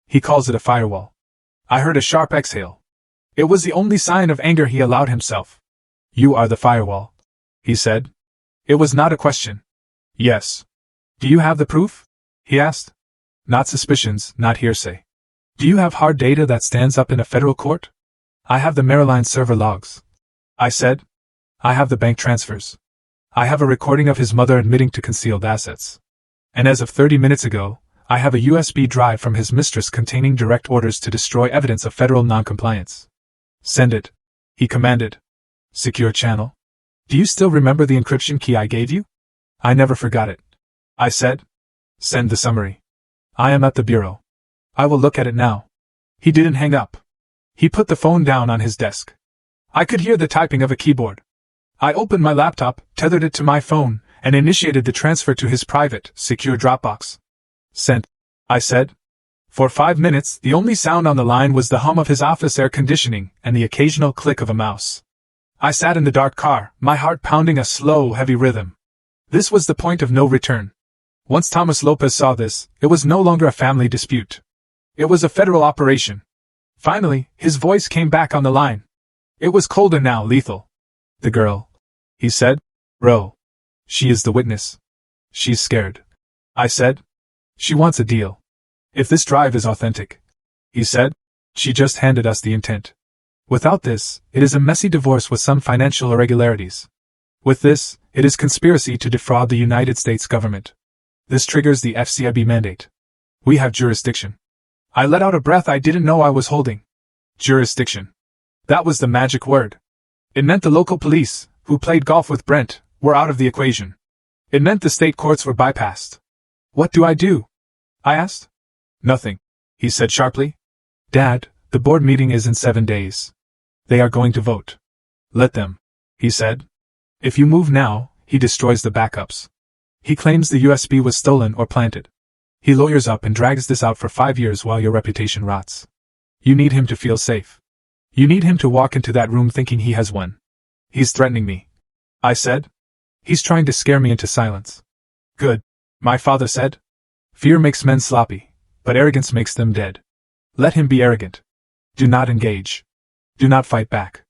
Speaker 1: He calls it a firewall. I heard a sharp exhale. It was the only sign of anger he allowed himself. You are the firewall, he said. It was not a question. Yes. Do you have the proof? He asked. Not suspicions, not hearsay. Do you have hard data that stands up in a federal court? I have the Maryline server logs. I said. I have the bank transfers. I have a recording of his mother admitting to concealed assets. And as of 30 minutes ago, I have a USB drive from his mistress containing direct orders to destroy evidence of federal noncompliance. Send it, he commanded. Secure channel. Do you still remember the encryption key I gave you? I never forgot it. I said. Send the summary. I am at the bureau. I will look at it now. He didn't hang up. He put the phone down on his desk. I could hear the typing of a keyboard. I opened my laptop, tethered it to my phone, and initiated the transfer to his private, secure Dropbox. Sent, I said. For 5 minutes, the only sound on the line was the hum of his office air conditioning and the occasional click of a mouse. I sat in the dark car, my heart pounding a slow, heavy rhythm. This was the point of no return. Once Thomas Lopez saw this, it was no longer a family dispute. It was a federal operation. Finally, his voice came back on the line. It was colder now, lethal. The girl, he said. Ro. She is the witness. She's scared. I said. She wants a deal. If this drive is authentic, he said, she just handed us the intent. Without this, it is a messy divorce with some financial irregularities. With this, it is conspiracy to defraud the United States government. This triggers the FCIB mandate. We have jurisdiction. I let out a breath I didn't know I was holding. Jurisdiction. That was the magic word. It meant the local police, who played golf with Brent, were out of the equation. It meant the state courts were bypassed. What do I do? I asked. Nothing, he said sharply. Dad, the board meeting is in 7 days. They are going to vote. Let them, he said. If you move now, he destroys the backups. He claims the USB was stolen or planted. He lawyers up and drags this out for 5 years while your reputation rots. You need him to feel safe. You need him to walk into that room thinking he has won. He's threatening me, I said. He's trying to scare me into silence. Good, my father said. Fear makes men sloppy, but arrogance makes them dead. Let him be arrogant. Do not engage. Do not fight back.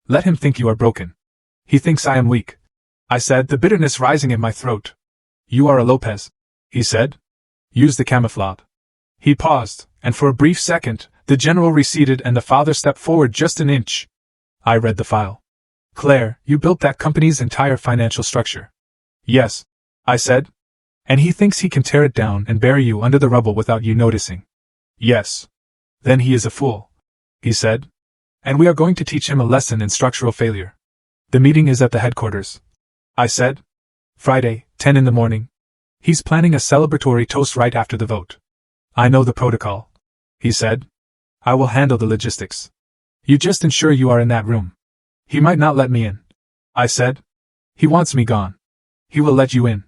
Speaker 1: Let him think you are broken. He thinks I am weak, I said, the bitterness rising in my throat. You are a Lopez, he said. Use the camouflage. He paused, and for a brief second, the general receded and the father stepped forward just an inch. I read the file. Claire, you built that company's entire financial structure. Yes, I said. And he thinks he can tear it down and bury you under the rubble without you noticing. Yes. Then he is a fool, he said. And we are going to teach him a lesson in structural failure. The meeting is at the headquarters, I said. Friday, 10 in the morning. He's planning a celebratory toast right after the vote. I know the protocol, he said. I will handle the logistics. You just ensure you are in that room. He might not let me in, I said. He wants me gone. He will let you in,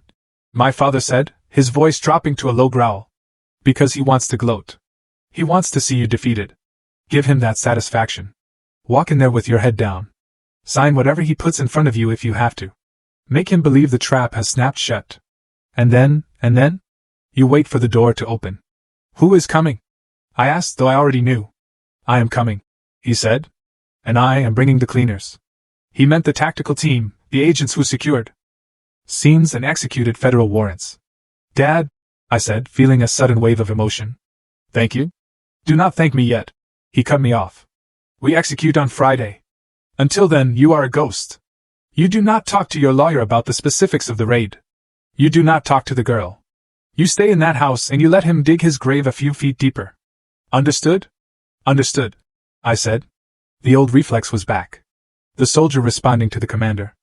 Speaker 1: my father said, his voice dropping to a low growl. Because he wants to gloat. He wants to see you defeated. Give him that satisfaction. Walk in there with your head down. Sign whatever he puts in front of you if you have to. Make him believe the trap has snapped shut. And then? You wait for the door to open. Who is coming? I asked, though I already knew. I am coming, he said. And I am bringing the cleaners. He meant the tactical team, the agents who secured scenes and executed federal warrants. Dad, I said, feeling a sudden wave of emotion. Thank you? Do not thank me yet. He cut me off. We execute on Friday. Until then, you are a ghost. You do not talk to your lawyer about the specifics of the raid. You do not talk to the girl. You stay in that house and you let him dig his grave a few feet deeper. Understood? Understood, I said. The old reflex was back. The soldier responding to the commander.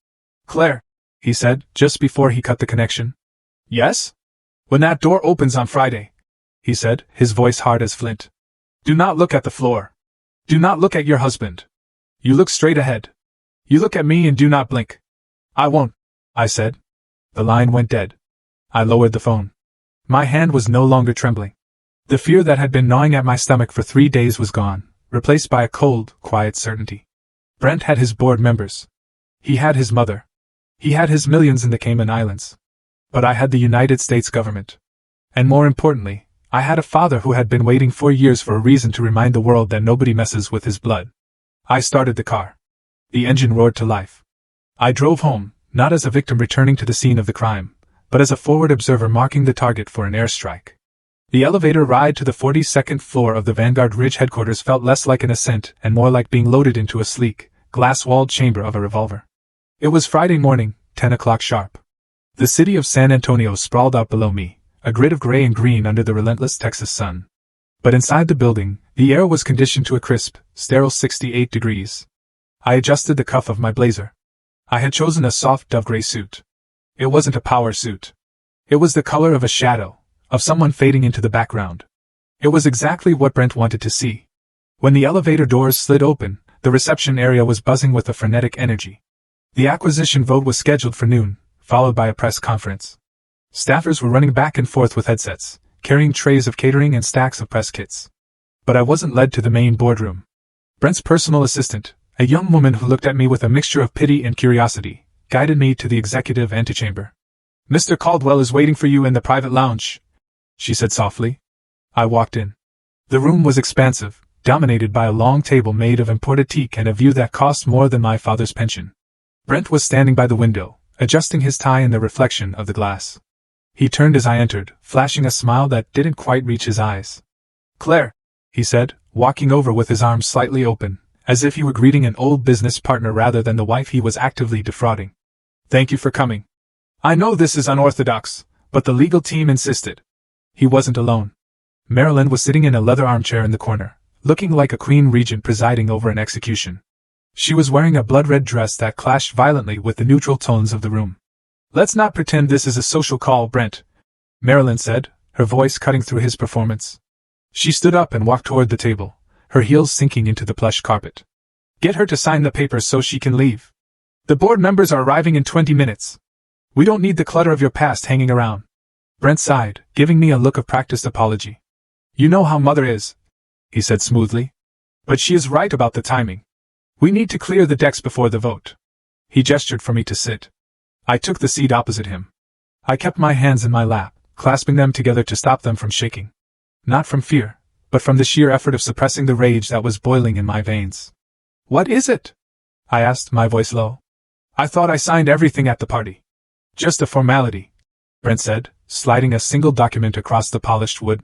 Speaker 1: Claire, he said, just before he cut the connection. Yes? When that door opens on Friday, he said, his voice hard as flint. Do not look at the floor. Do not look at your husband. You look straight ahead. You look at me and do not blink. I won't, I said. The line went dead. I lowered the phone. My hand was no longer trembling. The fear that had been gnawing at my stomach for 3 days was gone, replaced by a cold, quiet certainty. Brent had his board members. He had his mother. He had his millions in the Cayman Islands. But I had the United States government. And more importantly, I had a father who had been waiting 4 years for a reason to remind the world that nobody messes with his blood. I started the car. The engine roared to life. I drove home, not as a victim returning to the scene of the crime, but as a forward observer marking the target for an airstrike. The elevator ride to the 42nd floor of the Vanguard Ridge headquarters felt less like an ascent and more like being loaded into a sleek, glass-walled chamber of a revolver. It was Friday morning, 10 o'clock sharp. The city of San Antonio sprawled out below me, a grid of gray and green under the relentless Texas sun. But inside the building, the air was conditioned to a crisp, sterile 68 degrees. I adjusted the cuff of my blazer. I had chosen a soft dove-gray suit. It wasn't a power suit. It was the color of a shadow, of someone fading into the background. It was exactly what Brent wanted to see. When the elevator doors slid open, the reception area was buzzing with a frenetic energy. The acquisition vote was scheduled for noon, followed by a press conference. Staffers were running back and forth with headsets, carrying trays of catering and stacks of press kits. But I wasn't led to the main boardroom. Brent's personal assistant, a young woman who looked at me with a mixture of pity and curiosity, guided me to the executive antechamber. Mr. Caldwell is waiting for you in the private lounge, she said softly. I walked in. The room was expansive, dominated by a long table made of imported teak and a view that cost more than my father's pension. Brent was standing by the window, adjusting his tie in the reflection of the glass. He turned as I entered, flashing a smile that didn't quite reach his eyes. Claire, he said, walking over with his arms slightly open, as if he were greeting an old business partner rather than the wife he was actively defrauding. Thank you for coming. I know this is unorthodox, but the legal team insisted. He wasn't alone. Marilyn was sitting in a leather armchair in the corner, looking like a queen regent presiding over an execution. She was wearing a blood-red dress that clashed violently with the neutral tones of the room. "Let's not pretend this is a social call, Brent," Marilyn said, her voice cutting through his performance. She stood up and walked toward the table, her heels sinking into the plush carpet. "Get her to sign the papers so she can leave. The board members are arriving in 20 minutes. We don't need the clutter of your past hanging around." Brent sighed, giving me a look of practiced apology. "You know how Mother is," he said smoothly. "But she is right about the timing. We need to clear the decks before the vote." He gestured for me to sit. I took the seat opposite him. I kept my hands in my lap, clasping them together to stop them from shaking. Not from fear, but from the sheer effort of suppressing the rage that was boiling in my veins. "What is it?" I asked, my voice low. "I thought I signed everything at the party." "Just a formality," Brent said, sliding a single document across the polished wood.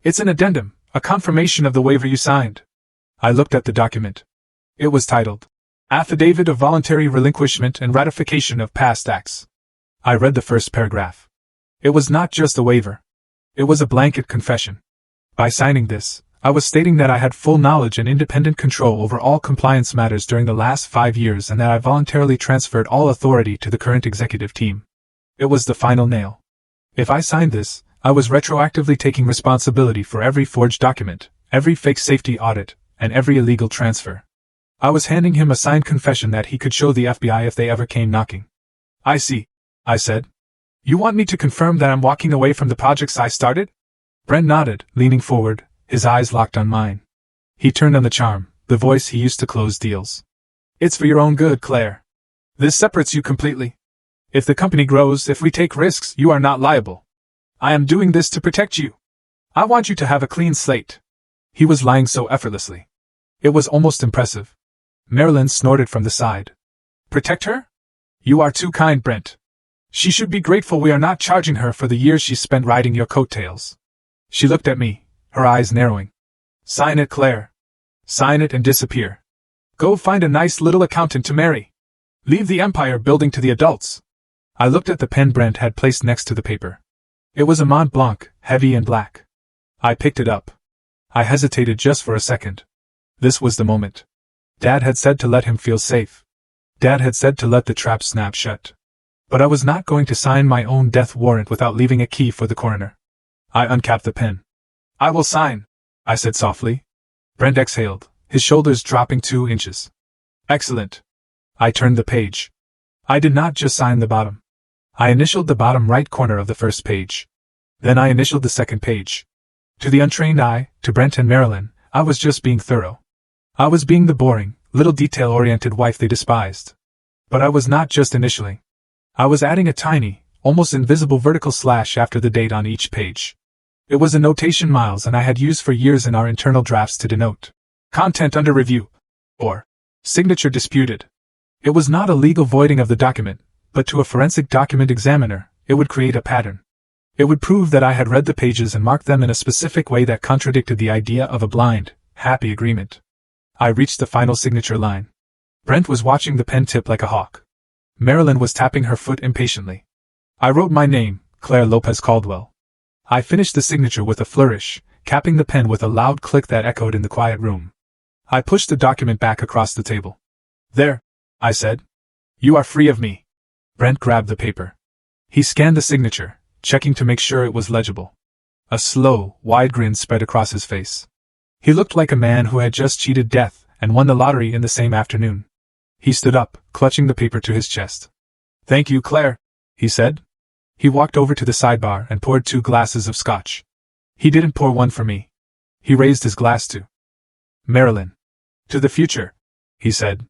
Speaker 1: "It's an addendum, a confirmation of the waiver you signed." I looked at the document. It was titled, "Affidavit of Voluntary Relinquishment and Ratification of Past Acts." I read the first paragraph. It was not just a waiver. It was a blanket confession. By signing this, I was stating that I had full knowledge and independent control over all compliance matters during the last 5 years and that I voluntarily transferred all authority to the current executive team. It was the final nail. If I signed this, I was retroactively taking responsibility for every forged document, every fake safety audit, and every illegal transfer. I was handing him a signed confession that he could show the FBI if they ever came knocking. "I see," I said. "You want me to confirm that I'm walking away from the projects I started?" Brent nodded, leaning forward, his eyes locked on mine. He turned on the charm, the voice he used to close deals. "It's for your own good, Claire. This separates you completely. If the company grows, if we take risks, you are not liable. I am doing this to protect you. I want you to have a clean slate." He was lying so effortlessly. It was almost impressive. Marilyn snorted from the side. "Protect her? You are too kind, Brent. She should be grateful we are not charging her for the years she spent riding your coattails." She looked at me, her eyes narrowing. "Sign it, Claire. Sign it and disappear. Go find a nice little accountant to marry. Leave the empire building to the adults." I looked at the pen Brent had placed next to the paper. It was a Mont Blanc, heavy and black. I picked it up. I hesitated just for a second. This was the moment. Dad had said to let him feel safe. Dad had said to let the trap snap shut. But I was not going to sign my own death warrant without leaving a key for the coroner. I uncapped the pen. "I will sign," I said softly. Brent exhaled, his shoulders dropping 2 inches. "Excellent." I turned the page. I did not just sign the bottom. I initialed the bottom right corner of the first page. Then I initialed the second page. To the untrained eye, to Brent and Marilyn, I was just being thorough. I was being the boring, little detail-oriented wife they despised. But I was not just initialing. I was adding a tiny, almost invisible vertical slash after the date on each page. It was a notation Miles and I had used for years in our internal drafts to denote content under review, or signature disputed. It was not a legal voiding of the document, but to a forensic document examiner, it would create a pattern. It would prove that I had read the pages and marked them in a specific way that contradicted the idea of a blind, happy agreement. I reached the final signature line. Brent was watching the pen tip like a hawk. Marilyn was tapping her foot impatiently. I wrote my name, Claire Lopez Caldwell. I finished the signature with a flourish, capping the pen with a loud click that echoed in the quiet room. I pushed the document back across the table. "There," I said. "You are free of me." Brent grabbed the paper. He scanned the signature, checking to make sure it was legible. A slow, wide grin spread across his face. He looked like a man who had just cheated death and won the lottery in the same afternoon. He stood up, clutching the paper to his chest. "Thank you, Claire," he said. He walked over to the sidebar and poured 2 glasses of scotch. He didn't pour one for me. He raised his glass to Marilyn. "To the future," he said.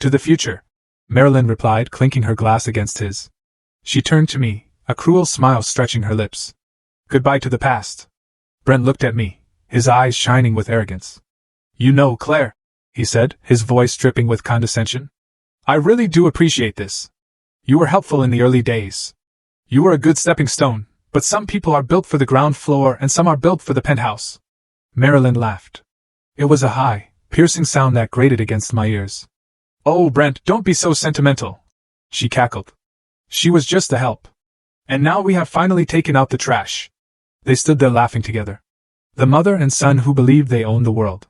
Speaker 1: "To the future," Marilyn replied, clinking her glass against his. She turned to me, a cruel smile stretching her lips. "Goodbye to the past." Brent looked at me, his eyes shining with arrogance. "You know, Claire," he said, his voice dripping with condescension, "I really do appreciate this. You were helpful in the early days. You were a good stepping stone, but some people are built for the ground floor and some are built for the penthouse." Marilyn laughed. It was a high, piercing sound that grated against my ears. "Oh, Brent, don't be so sentimental," she cackled. "She was just a help. And now we have finally taken out the trash." They stood there laughing together. The mother and son who believed they owned the world.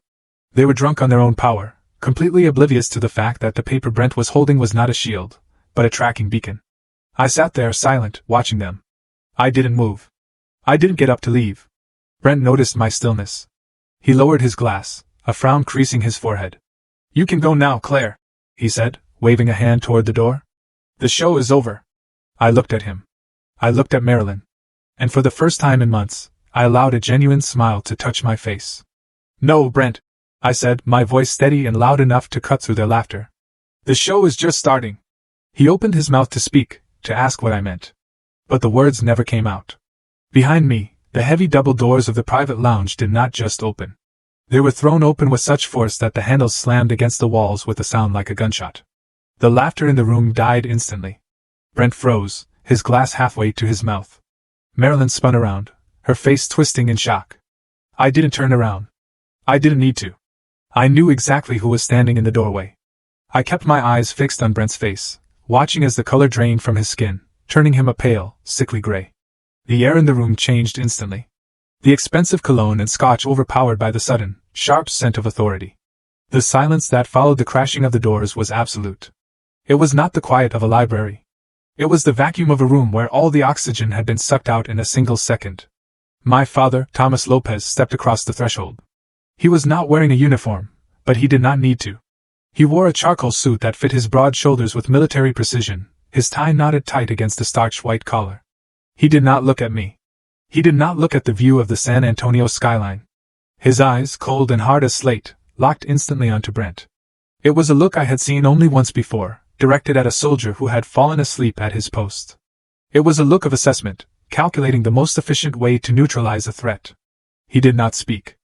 Speaker 1: They were drunk on their own power, completely oblivious to the fact that the paper Brent was holding was not a shield, but a tracking beacon. I sat there silent, watching them. I didn't move. I didn't get up to leave. Brent noticed my stillness. He lowered his glass, a frown creasing his forehead. "You can go now, Claire," he said, waving a hand toward the door. "The show is over." I looked at him. I looked at Marilyn. And for the first time in months, I allowed a genuine smile to touch my face. "No, Brent," I said, my voice steady and loud enough to cut through their laughter. "The show is just starting." He opened his mouth to speak, to ask what I meant. But the words never came out. Behind me, the heavy double doors of the private lounge did not just open. They were thrown open with such force that the handles slammed against the walls with a sound like a gunshot. The laughter in the room died instantly. Brent froze, his glass halfway to his mouth. Marilyn spun around, her face twisting in shock. I didn't turn around. I didn't need to. I knew exactly who was standing in the doorway. I kept my eyes fixed on Brent's face, watching as the color drained from his skin, turning him a pale, sickly gray. The air in the room changed instantly. The expensive cologne and scotch overpowered by the sudden, sharp scent of authority. The silence that followed the crashing of the doors was absolute. It was not the quiet of a library. It was the vacuum of a room where all the oxygen had been sucked out in a single second. My father, Thomas Lopez, stepped across the threshold. He was not wearing a uniform, but he did not need to. He wore a charcoal suit that fit his broad shoulders with military precision, his tie knotted tight against a starched white collar. He did not look at me. He did not look at the view of the San Antonio skyline. His eyes, cold and hard as slate, locked instantly onto Brent. It was a look I had seen only once before, directed at a soldier who had fallen asleep at his post. It was a look of assessment, calculating the most efficient way to neutralize a threat. He did not speak.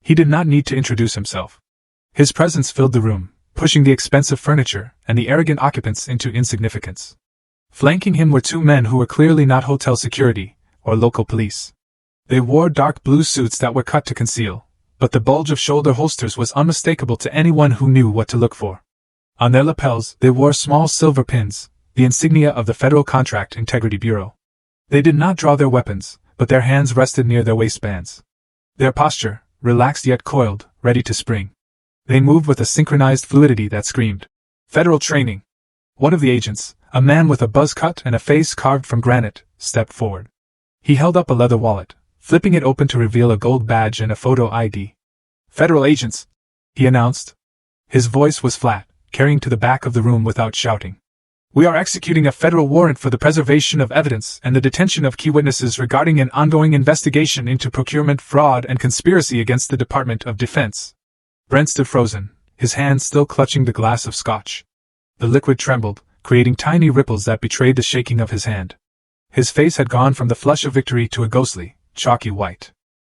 Speaker 1: He did not need to introduce himself. His presence filled the room, pushing the expensive furniture and the arrogant occupants into insignificance. Flanking him were two men who were clearly not hotel security or local police. They wore dark blue suits that were cut to conceal, but the bulge of shoulder holsters was unmistakable to anyone who knew what to look for. On their lapels, they wore small silver pins, the insignia of the Federal Contract Integrity Bureau. They did not draw their weapons, but their hands rested near their waistbands. Their posture, relaxed yet coiled, ready to spring. They moved with a synchronized fluidity that screamed federal training. One of the agents, a man with a buzz cut and a face carved from granite, stepped forward. He held up a leather wallet, flipping it open to reveal a gold badge and a photo ID. "Federal agents," he announced. His voice was flat, carrying to the back of the room without shouting. "We are executing a federal warrant for the preservation of evidence and the detention of key witnesses regarding an ongoing investigation into procurement fraud and conspiracy against the Department of Defense." Brent stood frozen, his hand still clutching the glass of scotch. The liquid trembled, creating tiny ripples that betrayed the shaking of his hand. His face had gone from the flush of victory to a ghostly, chalky white.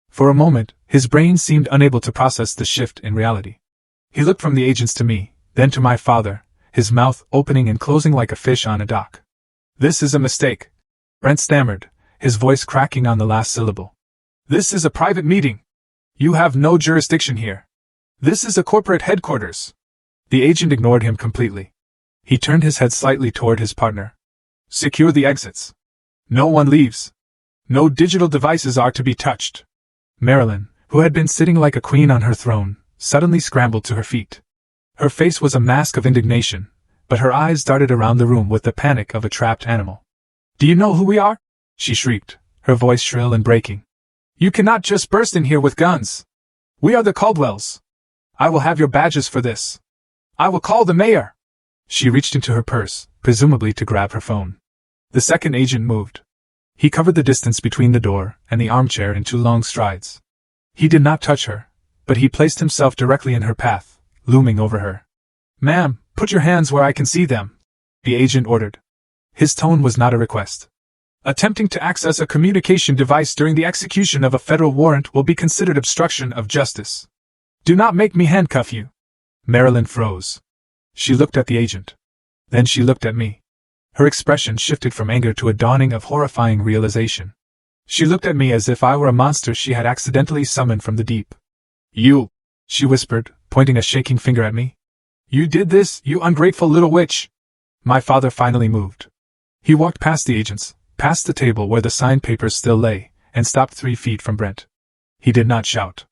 Speaker 1: For a moment, his brain seemed unable to process the shift in reality. He looked from the agents to me, then to my father, his mouth opening and closing like a fish on a dock. "This is a mistake," Brent stammered, his voice cracking on the last syllable. "This is a private meeting. You have no jurisdiction here. This is a corporate headquarters." The agent ignored him completely. He turned his head slightly toward his partner. "Secure the exits. No one leaves. No digital devices are to be touched." Marilyn, who had been sitting like a queen on her throne, suddenly scrambled to her feet. Her face was a mask of indignation, but her eyes darted around the room with the panic of a trapped animal. "Do you know who we are?" she shrieked, her voice shrill and breaking. "You cannot just burst in here with guns. We are the Caldwells. I will have your badges for this. I will call the mayor." She reached into her purse, presumably to grab her phone. The second agent moved. He covered the distance between the door and the armchair in 2 long strides. He did not touch her, but he placed himself directly in her path, looming over her. "Ma'am, put your hands where I can see them," the agent ordered. His tone was not a request. "Attempting to access a communication device during the execution of a federal warrant will be considered obstruction of justice. Do not make me handcuff you." Marilyn froze. She looked at the agent. Then she looked at me. Her expression shifted from anger to a dawning of horrifying realization. She looked at me as if I were a monster she had accidentally summoned from the deep. "You," she whispered, pointing a shaking finger at me. "You did this, you ungrateful little witch." My father finally moved. He walked past the agents, past the table where the signed papers still lay, and stopped 3 feet from Brent. He did not shout.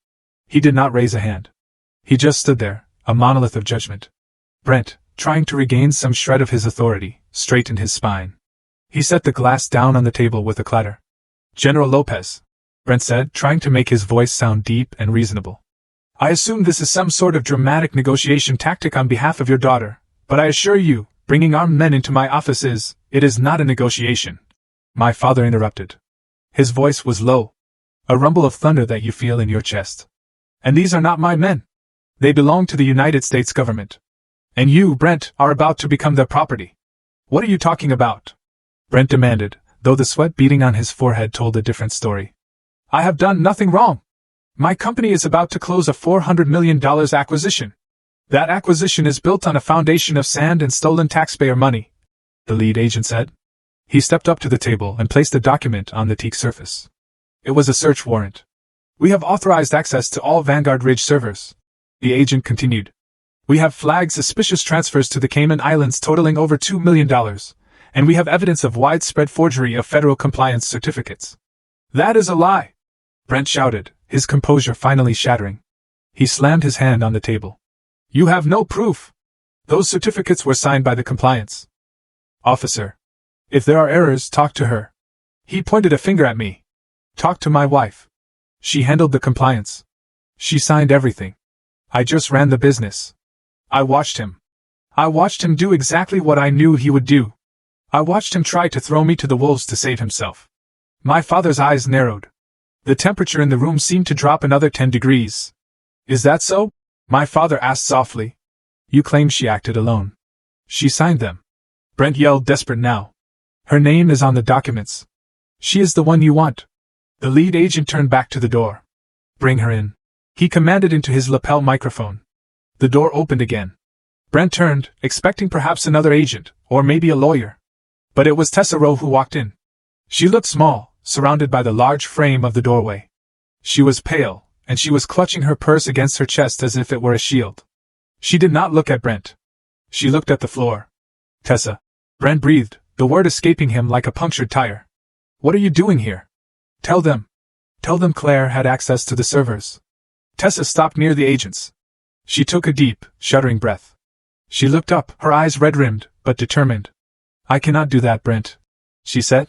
Speaker 1: He did not raise a hand. He just stood there, a monolith of judgment. Brent, trying to regain some shred of his authority, straightened his spine. He set the glass down on the table with a clatter. General Lopez, Brent said, trying to make his voice sound deep and reasonable. I assume this is some sort of dramatic negotiation tactic on behalf of your daughter, but I assure you, bringing armed men into my office it is not a negotiation. My father interrupted. His voice was low. A rumble of thunder that you feel in your chest. And these are not my men. They belong to the United States government. And you, Brent, are about to become their property. What are you talking about? Brent demanded, though the sweat beading on his forehead told a different story. I have done nothing wrong. My company is about to close a $400 million acquisition. That acquisition is built on a foundation of sand and stolen taxpayer money, the lead agent said. He stepped up to the table and placed a document on the teak surface. It was a search warrant. We have authorized access to all Vanguard Ridge servers, the agent continued. We have flagged suspicious transfers to the Cayman Islands totaling over $2 million, and we have evidence of widespread forgery of federal compliance certificates. That is a lie, Brent shouted, his composure finally shattering. He slammed his hand on the table. You have no proof. Those certificates were signed by the compliance officer. If there are errors, talk to her. He pointed a finger at me. Talk to my wife. She handled the compliance. She signed everything. I just ran the business. I watched him. I watched him do exactly what I knew he would do. I watched him try to throw me to the wolves to save himself. My father's eyes narrowed. The temperature in the room seemed to drop another 10 degrees. Is that so? My father asked softly. You claim she acted alone. She signed them. Brent yelled, desperate now. Her name is on the documents. She is the one you want. The lead agent turned back to the door. Bring her in, he commanded into his lapel microphone. The door opened again. Brent turned, expecting perhaps another agent, or maybe a lawyer. But it was Tessa Rowe who walked in. She looked small, surrounded by the large frame of the doorway. She was pale, and she was clutching her purse against her chest as if it were a shield. She did not look at Brent. She looked at the floor. Tessa. Brent breathed, the word escaping him like a punctured tire. What are you doing here? Tell them. Tell them Claire had access to the servers. Tessa stopped near the agents. She took a deep, shuddering breath. She looked up, her eyes red-rimmed, but determined. I cannot do that, Brent, she said.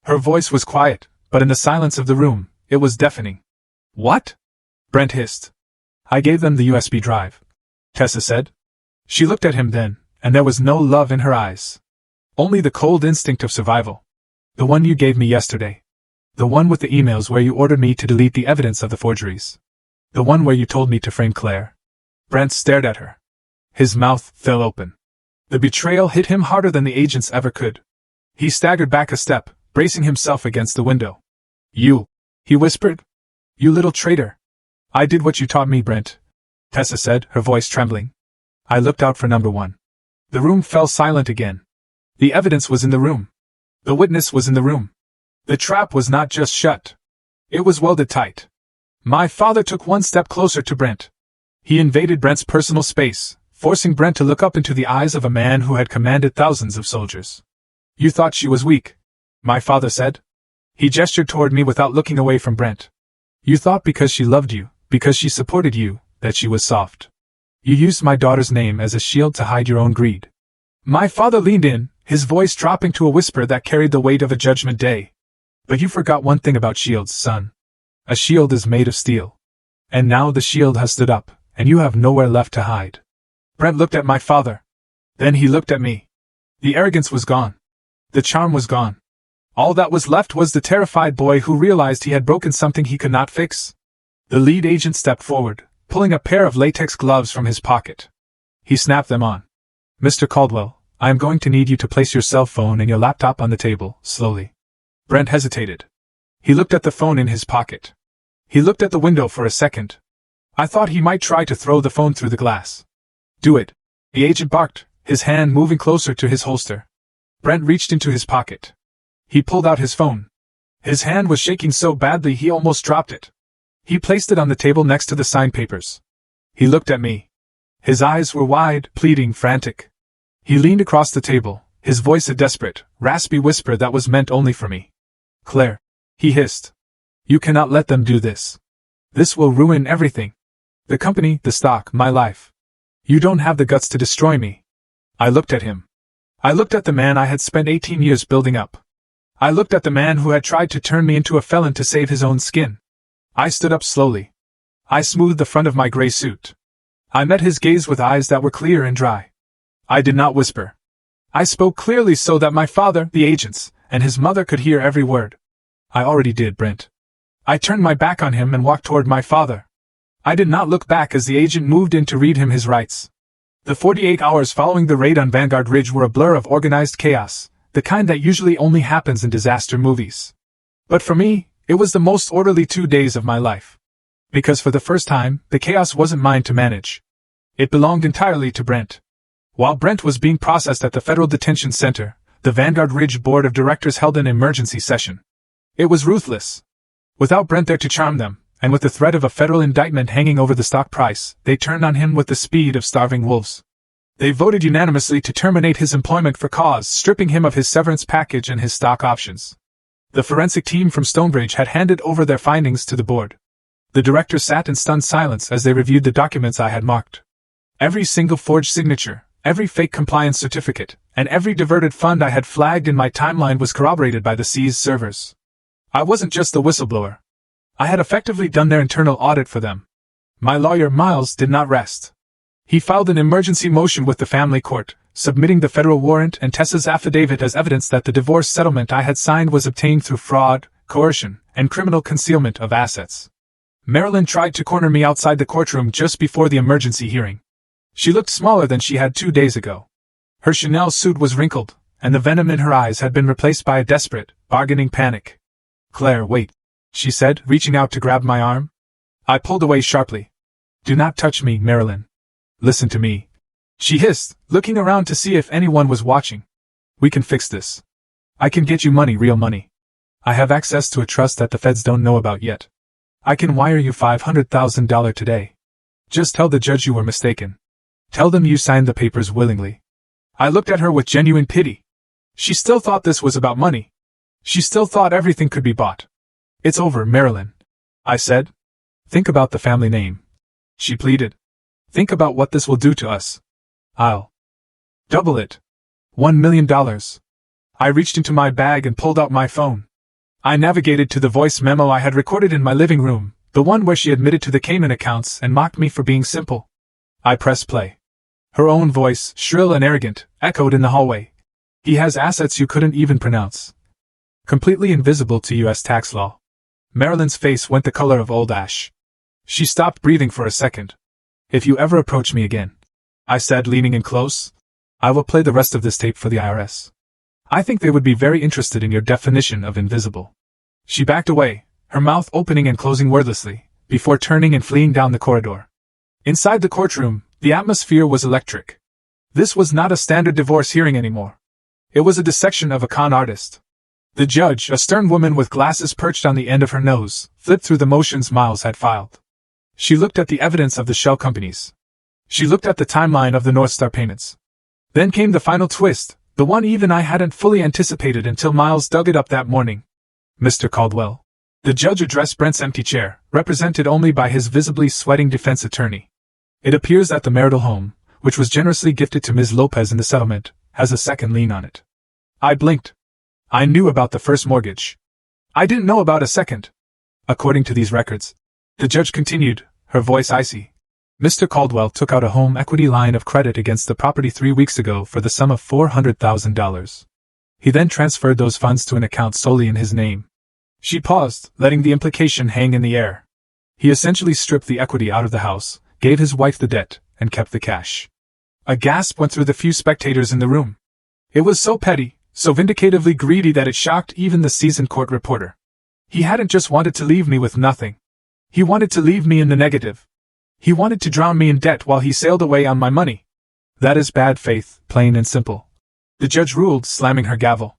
Speaker 1: Her voice was quiet, but in the silence of the room, it was deafening. What? Brent hissed. I gave them the USB drive, Tessa said. She looked at him then, and there was no love in her eyes. Only the cold instinct of survival. The one you gave me yesterday. The one with the emails where you ordered me to delete the evidence of the forgeries. The one where you told me to frame Claire. Brent stared at her. His mouth fell open. The betrayal hit him harder than the agents ever could. He staggered back a step, bracing himself against the window. You, he whispered. You little traitor. I did what you taught me, Brent, Tessa said, her voice trembling. I looked out for number one. The room fell silent again. The evidence was in the room. The witness was in the room. The trap was not just shut. It was welded tight. My father took one step closer to Brent. He invaded Brent's personal space, forcing Brent to look up into the eyes of a man who had commanded thousands of soldiers. You thought she was weak, my father said. He gestured toward me without looking away from Brent. You thought because she loved you, because she supported you, that she was soft. You used my daughter's name as a shield to hide your own greed. My father leaned in, his voice dropping to a whisper that carried the weight of a judgment day. But you forgot one thing about shields, son. A shield is made of steel. And now the shield has stood up, and you have nowhere left to hide. Brent looked at my father. Then he looked at me. The arrogance was gone. The charm was gone. All that was left was the terrified boy who realized he had broken something he could not fix. The lead agent stepped forward, pulling a pair of latex gloves from his pocket. He snapped them on. Mr. Caldwell, I am going to need you to place your cell phone and your laptop on the table, slowly. Brent hesitated. He looked at the phone in his pocket. He looked at the window for a second. I thought he might try to throw the phone through the glass. Do it, the agent barked, his hand moving closer to his holster. Brent reached into his pocket. He pulled out his phone. His hand was shaking so badly he almost dropped it. He placed it on the table next to the signed papers. He looked at me. His eyes were wide, pleading, frantic. He leaned across the table, his voice a desperate, raspy whisper that was meant only for me. Claire, he hissed. You cannot let them do this. This will ruin everything. The company, the stock, my life. You don't have the guts to destroy me. I looked at him. I looked at the man I had spent 18 years building up. I looked at the man who had tried to turn me into a felon to save his own skin. I stood up slowly. I smoothed the front of my gray suit. I met his gaze with eyes that were clear and dry. I did not whisper. I spoke clearly so that my father, the agents, and his mother could hear every word. I already did, Brent. I turned my back on him and walked toward my father. I did not look back as the agent moved in to read him his rights. The 48 hours following the raid on Vanguard Ridge were a blur of organized chaos, the kind that usually only happens in disaster movies. But for me, it was the most orderly 2 days of my life. Because for the first time, the chaos wasn't mine to manage. It belonged entirely to Brent. While Brent was being processed at the Federal Detention Center, the Vanguard Ridge Board of Directors held an emergency session. It was ruthless. Without Brent there to charm them, and with the threat of a federal indictment hanging over the stock price, they turned on him with the speed of starving wolves. They voted unanimously to terminate his employment for cause, stripping him of his severance package and his stock options. The forensic team from Stonebridge had handed over their findings to the board. The directors sat in stunned silence as they reviewed the documents I had marked. Every single forged signature, every fake compliance certificate, and every diverted fund I had flagged in my timeline was corroborated by the seized servers. I wasn't just the whistleblower. I had effectively done their internal audit for them. My lawyer, Miles, did not rest. He filed an emergency motion with the family court, submitting the federal warrant and Tessa's affidavit as evidence that the divorce settlement I had signed was obtained through fraud, coercion, and criminal concealment of assets. Marilyn tried to corner me outside the courtroom just before the emergency hearing. She looked smaller than she had 2 days ago. Her Chanel suit was wrinkled, and the venom in her eyes had been replaced by a desperate, bargaining panic. "Claire, wait," she said, reaching out to grab my arm. I pulled away sharply. "Do not touch me, Marilyn. Listen to me," she hissed, looking around to see if anyone was watching. "We can fix this. I can get you money, real money. I have access to a trust that the feds don't know about yet. I can wire you $500,000 today. Just tell the judge you were mistaken. Tell them you signed the papers willingly." I looked at her with genuine pity. She still thought this was about money. She still thought everything could be bought. "It's over, Marilyn," I said. "Think about the family name," she pleaded. "Think about what this will do to us. I'll double it. $1 million. I reached into my bag and pulled out my phone. I navigated to the voice memo I had recorded in my living room, the one where she admitted to the Cayman accounts and mocked me for being simple. I pressed play. Her own voice, shrill and arrogant, echoed in the hallway. "He has assets you couldn't even pronounce. Completely invisible to U.S. tax law." Marilyn's face went the color of old ash. She stopped breathing for a second. "If you ever approach me again," I said, leaning in close, "I will play the rest of this tape for the IRS. I think they would be very interested in your definition of invisible." She backed away, her mouth opening and closing wordlessly, before turning and fleeing down the corridor. Inside the courtroom, the atmosphere was electric. This was not a standard divorce hearing anymore. It was a dissection of a con artist. The judge, a stern woman with glasses perched on the end of her nose, flipped through the motions Miles had filed. She looked at the evidence of the shell companies. She looked at the timeline of the North Star payments. Then came the final twist, the one even I hadn't fully anticipated until Miles dug it up that morning. "Mr. Caldwell." The judge addressed Brent's empty chair, represented only by his visibly sweating defense attorney. "It appears that the marital home, which was generously gifted to Ms. Lopez in the settlement, has a second lien on it." I blinked. I knew about the first mortgage. I didn't know about a second. "According to these records," the judge continued, her voice icy, "Mr. Caldwell took out a home equity line of credit against the property 3 weeks ago for the sum of $400,000. He then transferred those funds to an account solely in his name." She paused, letting the implication hang in the air. "He essentially stripped the equity out of the house, gave his wife the debt, and kept the cash." A gasp went through the few spectators in the room. It was so petty, so vindicatively greedy that it shocked even the seasoned court reporter. He hadn't just wanted to leave me with nothing. He wanted to leave me in the negative. He wanted to drown me in debt while he sailed away on my money. "That is bad faith, plain and simple," the judge ruled, slamming her gavel.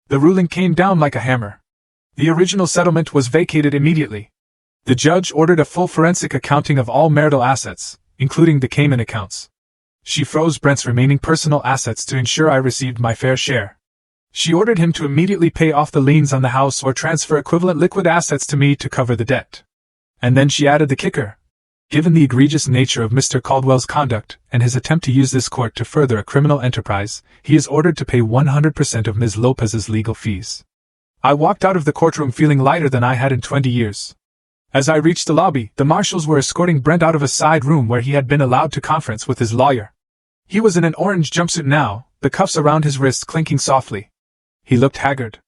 Speaker 1: The ruling came down like a hammer. The original settlement was vacated immediately. The judge ordered a full forensic accounting of all marital assets, including the Cayman accounts. She froze Brent's remaining personal assets to ensure I received my fair share. She ordered him to immediately pay off the liens on the house or transfer equivalent liquid assets to me to cover the debt. And then she added the kicker. Given the egregious nature of Mr. Caldwell's conduct and his attempt to use this court to further a criminal enterprise, he is ordered to pay 100% of Ms. Lopez's legal fees. I walked out of the courtroom feeling lighter than I had in 20 years. As I reached the lobby, the marshals were escorting Brent out of a side room where he had been allowed to conference with his lawyer. He was in an orange jumpsuit now, the cuffs around his wrists clinking softly. He looked haggard.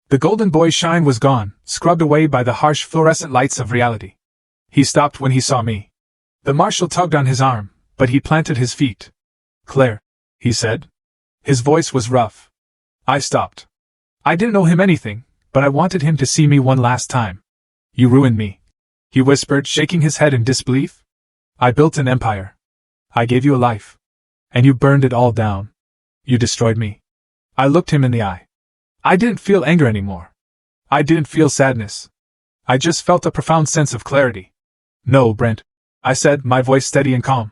Speaker 1: The golden boy shine was gone, scrubbed away by the harsh fluorescent lights of reality. He stopped when he saw me. The marshal tugged on his arm, but he planted his feet. "Claire," he said. His voice was rough. I stopped. I didn't owe him anything, but I wanted him to see me one last time. "You ruined me," he whispered, shaking his head in disbelief. "I built an empire. I gave you a life. And you burned it all down. You destroyed me." I looked him in the eye. I didn't feel anger anymore. I didn't feel sadness. I just felt a profound sense of clarity. "No, Brent," I said, my voice steady and calm.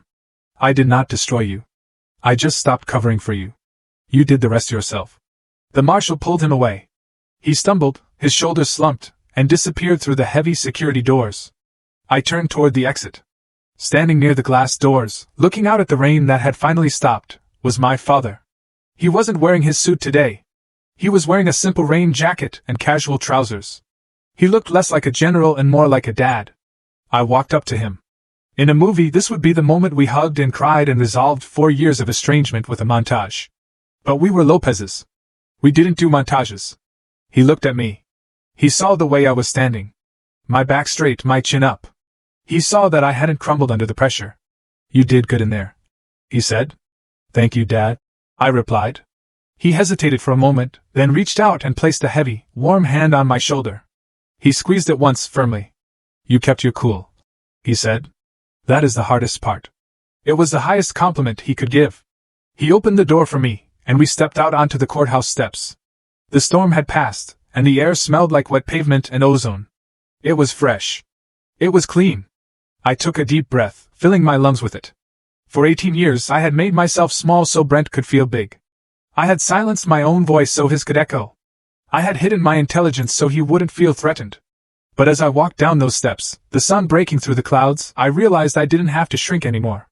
Speaker 1: "I did not destroy you. I just stopped covering for you. You did the rest yourself." The marshal pulled him away. He stumbled, his shoulders slumped, and disappeared through the heavy security doors. I turned toward the exit. Standing near the glass doors, looking out at the rain that had finally stopped, was my father. He wasn't wearing his suit today. He was wearing a simple rain jacket and casual trousers. He looked less like a general and more like a dad. I walked up to him. In a movie, this would be the moment we hugged and cried and resolved 4 years of estrangement with a montage. But we were Lopez's. We didn't do montages. He looked at me. He saw the way I was standing. My back straight, my chin up. He saw that I hadn't crumbled under the pressure. "You did good in there," he said. "Thank you, Dad," I replied. He hesitated for a moment, then reached out and placed a heavy, warm hand on my shoulder. He squeezed it once, firmly. "You kept your cool," he said. "That is the hardest part." It was the highest compliment he could give. He opened the door for me, and we stepped out onto the courthouse steps. The storm had passed, and the air smelled like wet pavement and ozone. It was fresh. It was clean. I took a deep breath, filling my lungs with it. For 18 years I had made myself small so Brent could feel big. I had silenced my own voice so his could echo. I had hidden my intelligence so he wouldn't feel threatened. But as I walked down those steps, the sun breaking through the clouds, I realized I didn't have to shrink anymore.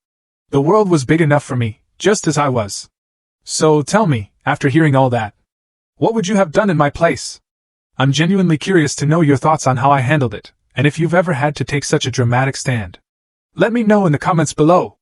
Speaker 1: The world was big enough for me, just as I was. So tell me, after hearing all that, what would you have done in my place? I'm genuinely curious to know your thoughts on how I handled it, and if you've ever had to take such a dramatic stand. Let me know in the comments below.